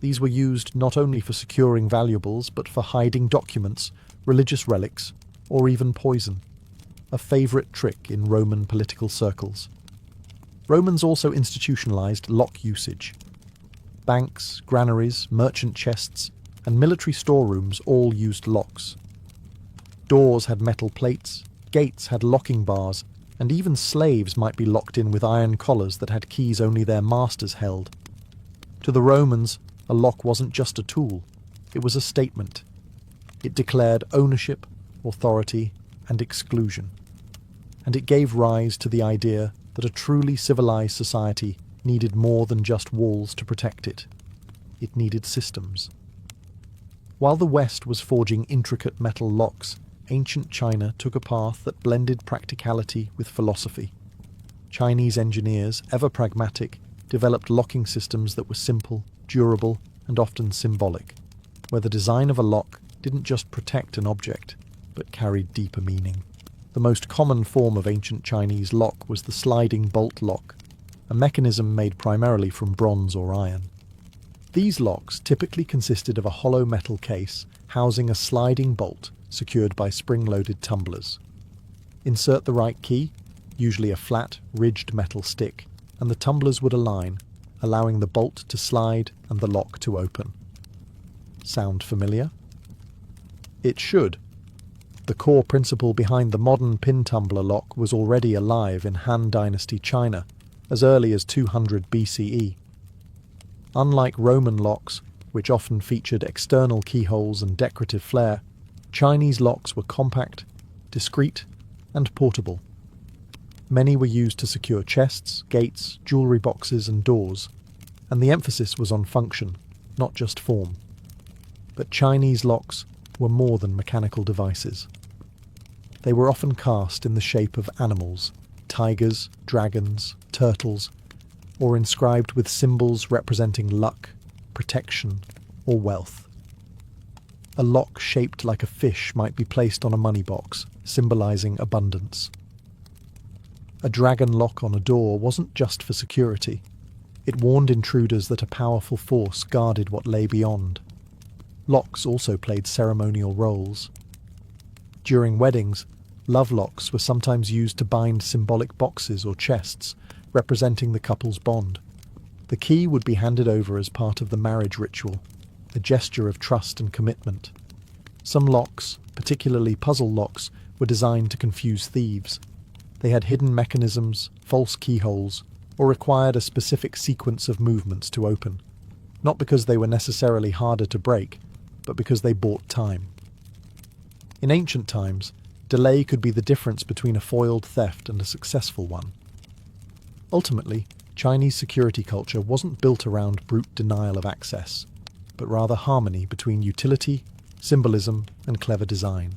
These were used not only for securing valuables, but for hiding documents, religious relics, or even poison, a favourite trick in Roman political circles. Romans also institutionalized lock usage. Banks, granaries, merchant chests, and military storerooms all used locks. Doors had metal plates, gates had locking bars, and even slaves might be locked in with iron collars that had keys only their masters held. To the Romans, a lock wasn't just a tool, it was a statement. It declared ownership, authority, and exclusion. And it gave rise to the idea that a truly civilized society needed more than just walls to protect it. It needed systems. While the West was forging intricate metal locks, ancient China took a path that blended practicality with philosophy. Chinese engineers, ever pragmatic, developed locking systems that were simple, durable, and often symbolic. where the design of a lock didn't just protect an object, but carried deeper meaning. The most common form of ancient Chinese lock was the sliding bolt lock, a mechanism made primarily from bronze or iron. These locks typically consisted of a hollow metal case housing a sliding bolt secured by spring-loaded tumblers. Insert the right key, usually a flat, ridged metal stick, and the tumblers would align, allowing the bolt to slide and the lock to open. Sound familiar? It should. The core principle behind the modern pin tumbler lock was already alive in Han Dynasty China as early as 200 BCE. Unlike Roman locks, which often featured external keyholes and decorative flair, Chinese locks were compact, discreet, and portable. Many were used to secure chests, gates, jewellery boxes, and doors, and the emphasis was on function, not just form. But Chinese locks were more than mechanical devices. They were often cast in the shape of animals, tigers, dragons, turtles, or inscribed with symbols representing luck, protection, or wealth. A lock shaped like a fish might be placed on a money box, symbolizing abundance. A dragon lock on a door wasn't just for security. It warned intruders that a powerful force guarded what lay beyond. Locks also played ceremonial roles. During weddings, love locks were sometimes used to bind symbolic boxes or chests, representing the couple's bond. The key would be handed over as part of the marriage ritual, a gesture of trust and commitment. Some locks, particularly puzzle locks, were designed to confuse thieves. They had hidden mechanisms, false keyholes, or required a specific sequence of movements to open, not because they were necessarily harder to break, but because they bought time. In ancient times, delay could be the difference between a foiled theft and a successful one. Ultimately, Chinese security culture wasn't built around brute denial of access, but rather harmony between utility, symbolism, and clever design.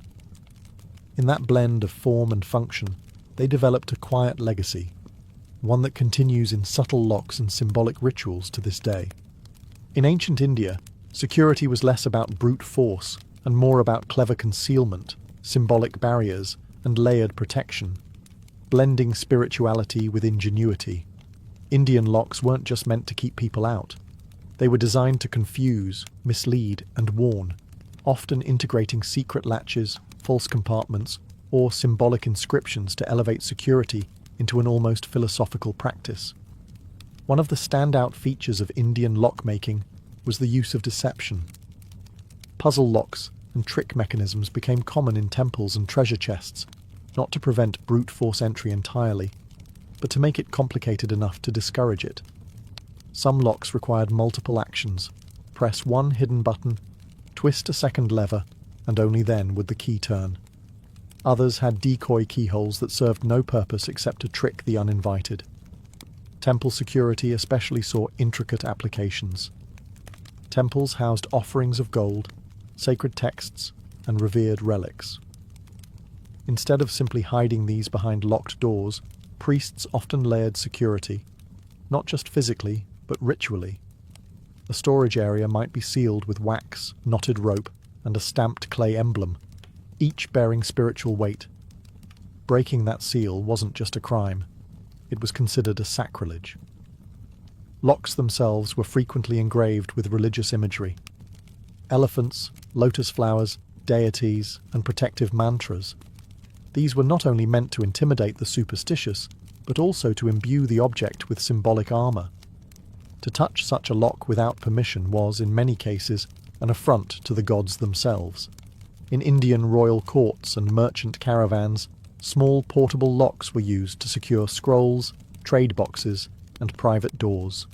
In that blend of form and function, they developed a quiet legacy, one that continues in subtle locks and symbolic rituals to this day. In ancient India, security was less about brute force and more about clever concealment, symbolic barriers, and layered protection, blending spirituality with ingenuity. Indian locks weren't just meant to keep people out. They were designed to confuse, mislead, and warn, often integrating secret latches, false compartments, or symbolic inscriptions to elevate security into an almost philosophical practice. One of the standout features of Indian lockmaking was the use of deception. Puzzle locks and trick mechanisms became common in temples and treasure chests, not to prevent brute force entry entirely, but to make it complicated enough to discourage it. Some locks required multiple actions. Press one hidden button, twist a second lever, and only then would the key turn. Others had decoy keyholes that served no purpose except to trick the uninvited. Temple security especially saw intricate applications. Temples housed offerings of gold, sacred texts, and revered relics. Instead of simply hiding these behind locked doors, priests often layered security, not just physically, but ritually. A storage area might be sealed with wax, knotted rope, and a stamped clay emblem, each bearing spiritual weight. Breaking that seal wasn't just a crime, it was considered a sacrilege. Locks themselves were frequently engraved with religious imagery. Elephants, lotus flowers, deities, and protective mantras. These were not only meant to intimidate the superstitious, but also to imbue the object with symbolic armour. To touch such a lock without permission was, in many cases, an affront to the gods themselves. In Indian royal courts and merchant caravans, small portable locks were used to secure scrolls, trade boxes, and private doors.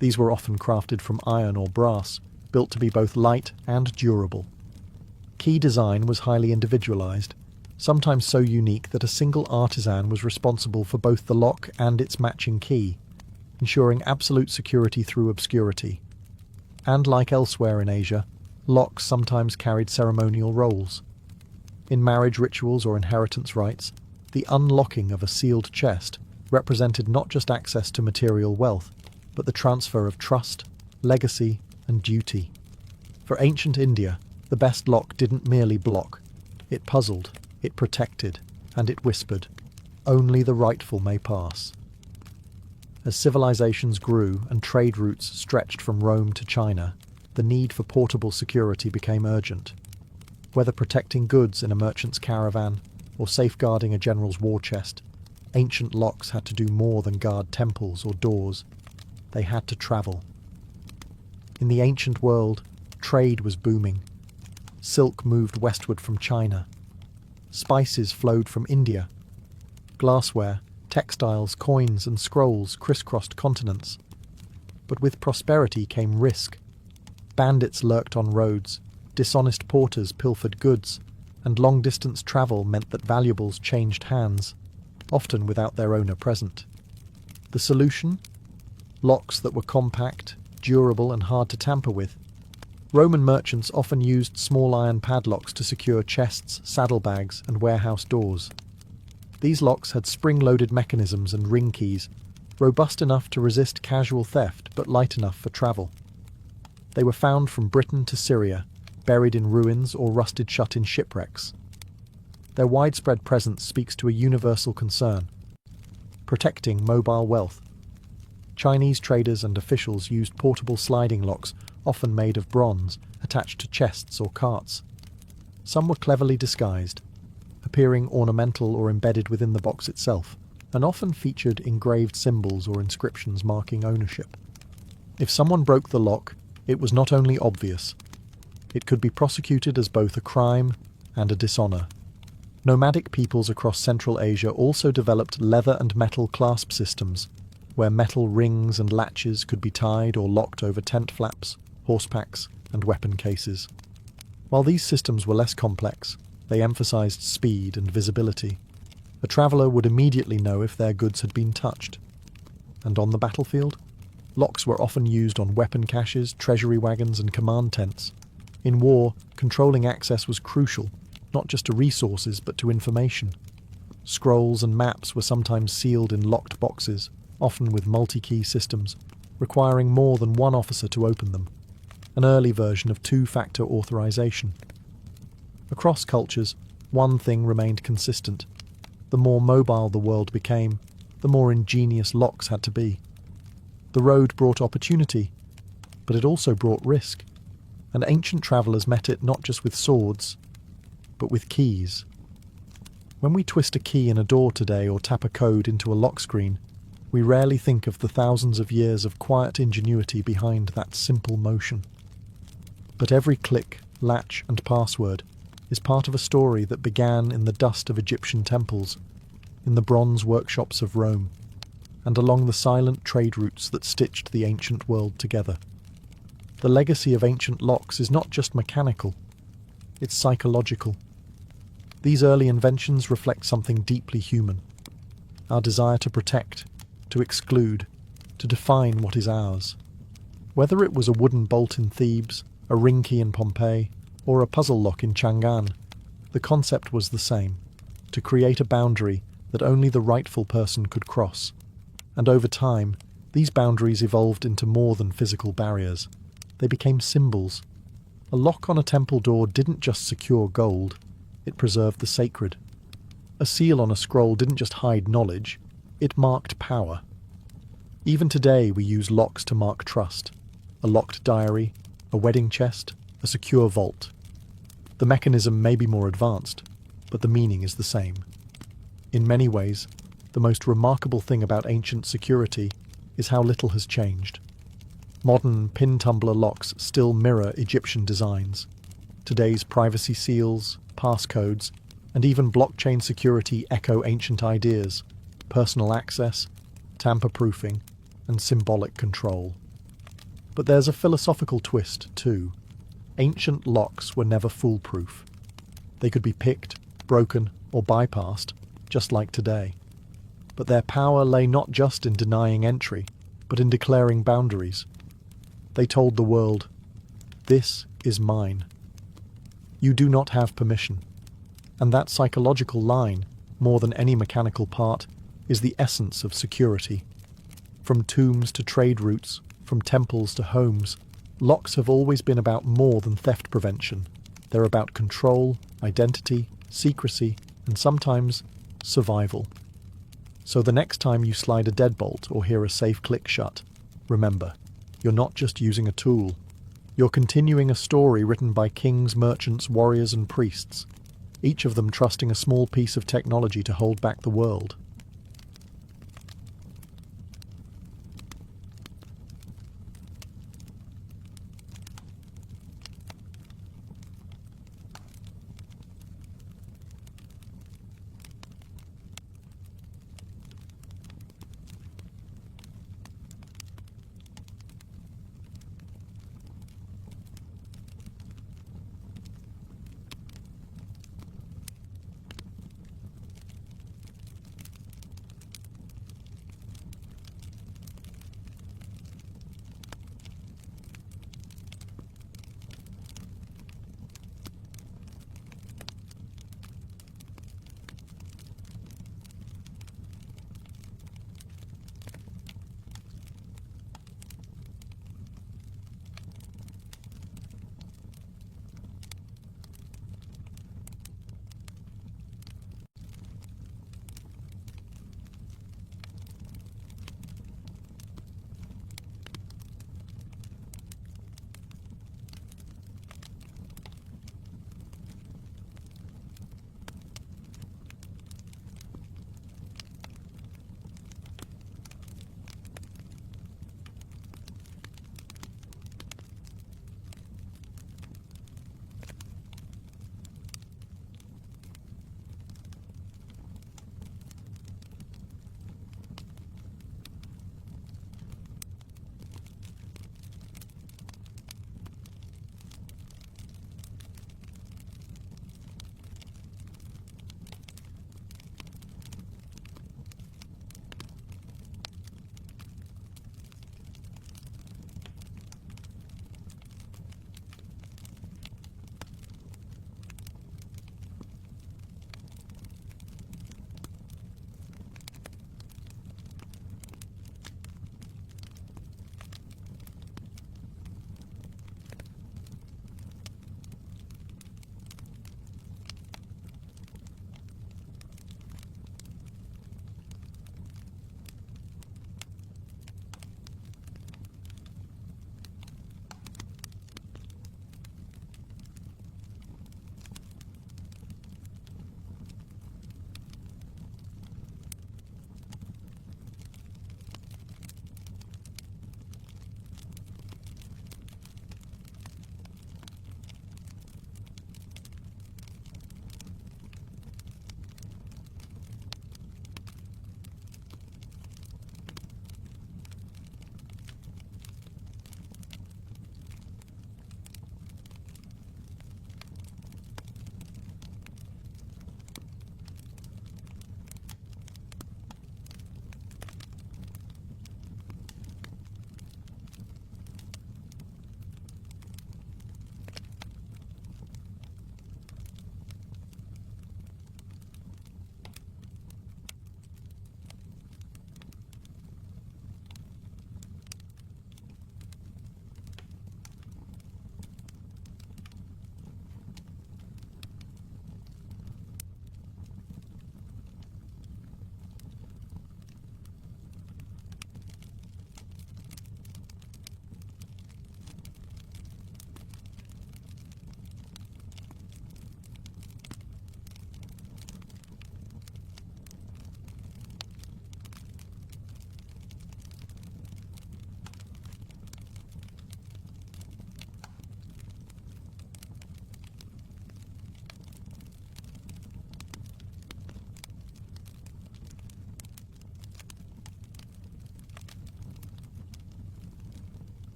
These were often crafted from iron or brass, built to be both light and durable. Key design was highly individualized, sometimes so unique that a single artisan was responsible for both the lock and its matching key, ensuring absolute security through obscurity. And like elsewhere in Asia, locks sometimes carried ceremonial roles. In marriage rituals or inheritance rites, the unlocking of a sealed chest represented not just access to material wealth, but the transfer of trust, legacy, and duty. For ancient India, the best lock didn't merely block. It puzzled, it protected, and it whispered, "Only the rightful may pass." As civilizations grew and trade routes stretched from Rome to China, the need for portable security became urgent. Whether protecting goods in a merchant's caravan or safeguarding a general's war chest, ancient locks had to do more than guard temples or doors. They had to travel. In the ancient world, trade was booming. Silk moved westward from China. Spices flowed from India. Glassware, textiles, coins, and scrolls crisscrossed continents. But with prosperity came risk. Bandits lurked on roads, dishonest porters pilfered goods, and long-distance travel meant that valuables changed hands, often without their owner present. The solution? Locks that were compact, durable, and hard to tamper with. Roman merchants often used small iron padlocks to secure chests, saddlebags, and warehouse doors. These locks had spring-loaded mechanisms and ring keys, robust enough to resist casual theft but light enough for travel. They were found from Britain to Syria, buried in ruins or rusted shut in shipwrecks. Their widespread presence speaks to a universal concern: protecting mobile wealth. Chinese traders and officials used portable sliding locks, often made of bronze, attached to chests or carts. Some were cleverly disguised, appearing ornamental or embedded within the box itself, and often featured engraved symbols or inscriptions marking ownership. If someone broke the lock, it was not only obvious, it could be prosecuted as both a crime and a dishonor. Nomadic peoples across Central Asia also developed leather and metal clasp systems, where metal rings and latches could be tied or locked over tent flaps, horse packs, and weapon cases. While these systems were less complex, they emphasized speed and visibility. A traveler would immediately know if their goods had been touched. And on the battlefield, locks were often used on weapon caches, treasury wagons, and command tents. In war, controlling access was crucial, not just to resources but to information. Scrolls and maps were sometimes sealed in locked boxes, often with multi-key systems, requiring more than one officer to open them, an early version of two-factor authorization. Across cultures, one thing remained consistent. The more mobile the world became, the more ingenious locks had to be. The road brought opportunity, but it also brought risk, and ancient travelers met it not just with swords, but with keys. When we twist a key in a door today or tap a code into a lock screen, we rarely think of the thousands of years of quiet ingenuity behind that simple motion. But every click, latch, and password is part of a story that began in the dust of Egyptian temples, in the bronze workshops of Rome, and along the silent trade routes that stitched the ancient world together. The legacy of ancient locks is not just mechanical, it's psychological. These early inventions reflect something deeply human: our desire to protect, to exclude, to define what is ours. Whether it was a wooden bolt in Thebes, a ring key in Pompeii, or a puzzle lock in Chang'an, the concept was the same: to create a boundary that only the rightful person could cross. And over time, these boundaries evolved into more than physical barriers. They became symbols. A lock on a temple door didn't just secure gold, it preserved the sacred. A seal on a scroll didn't just hide knowledge, it marked power. Even today we use locks to mark trust: a locked diary, a wedding chest, a secure vault. The mechanism may be more advanced, but the meaning is the same. In many ways, the most remarkable thing about ancient security is how little has changed. Modern pin-tumbler locks still mirror Egyptian designs. Today's privacy seals, passcodes, and even blockchain security echo ancient ideas: personal access, tamper-proofing, and symbolic control. But there's a philosophical twist, too. Ancient locks were never foolproof. They could be picked, broken, or bypassed, just like today. But their power lay not just in denying entry, but in declaring boundaries. They told the world, "This is mine. You do not have permission." And that psychological line, more than any mechanical part, is the essence of security. From tombs to trade routes, from temples to homes, Locks have always been about more than theft prevention. They're about control, identity, secrecy, and sometimes survival. So the next time you slide a deadbolt or hear a safe click shut, remember, you're not just using a tool. You're continuing a story written by kings, merchants, warriors, and priests, each of them trusting a small piece of technology to hold back the world.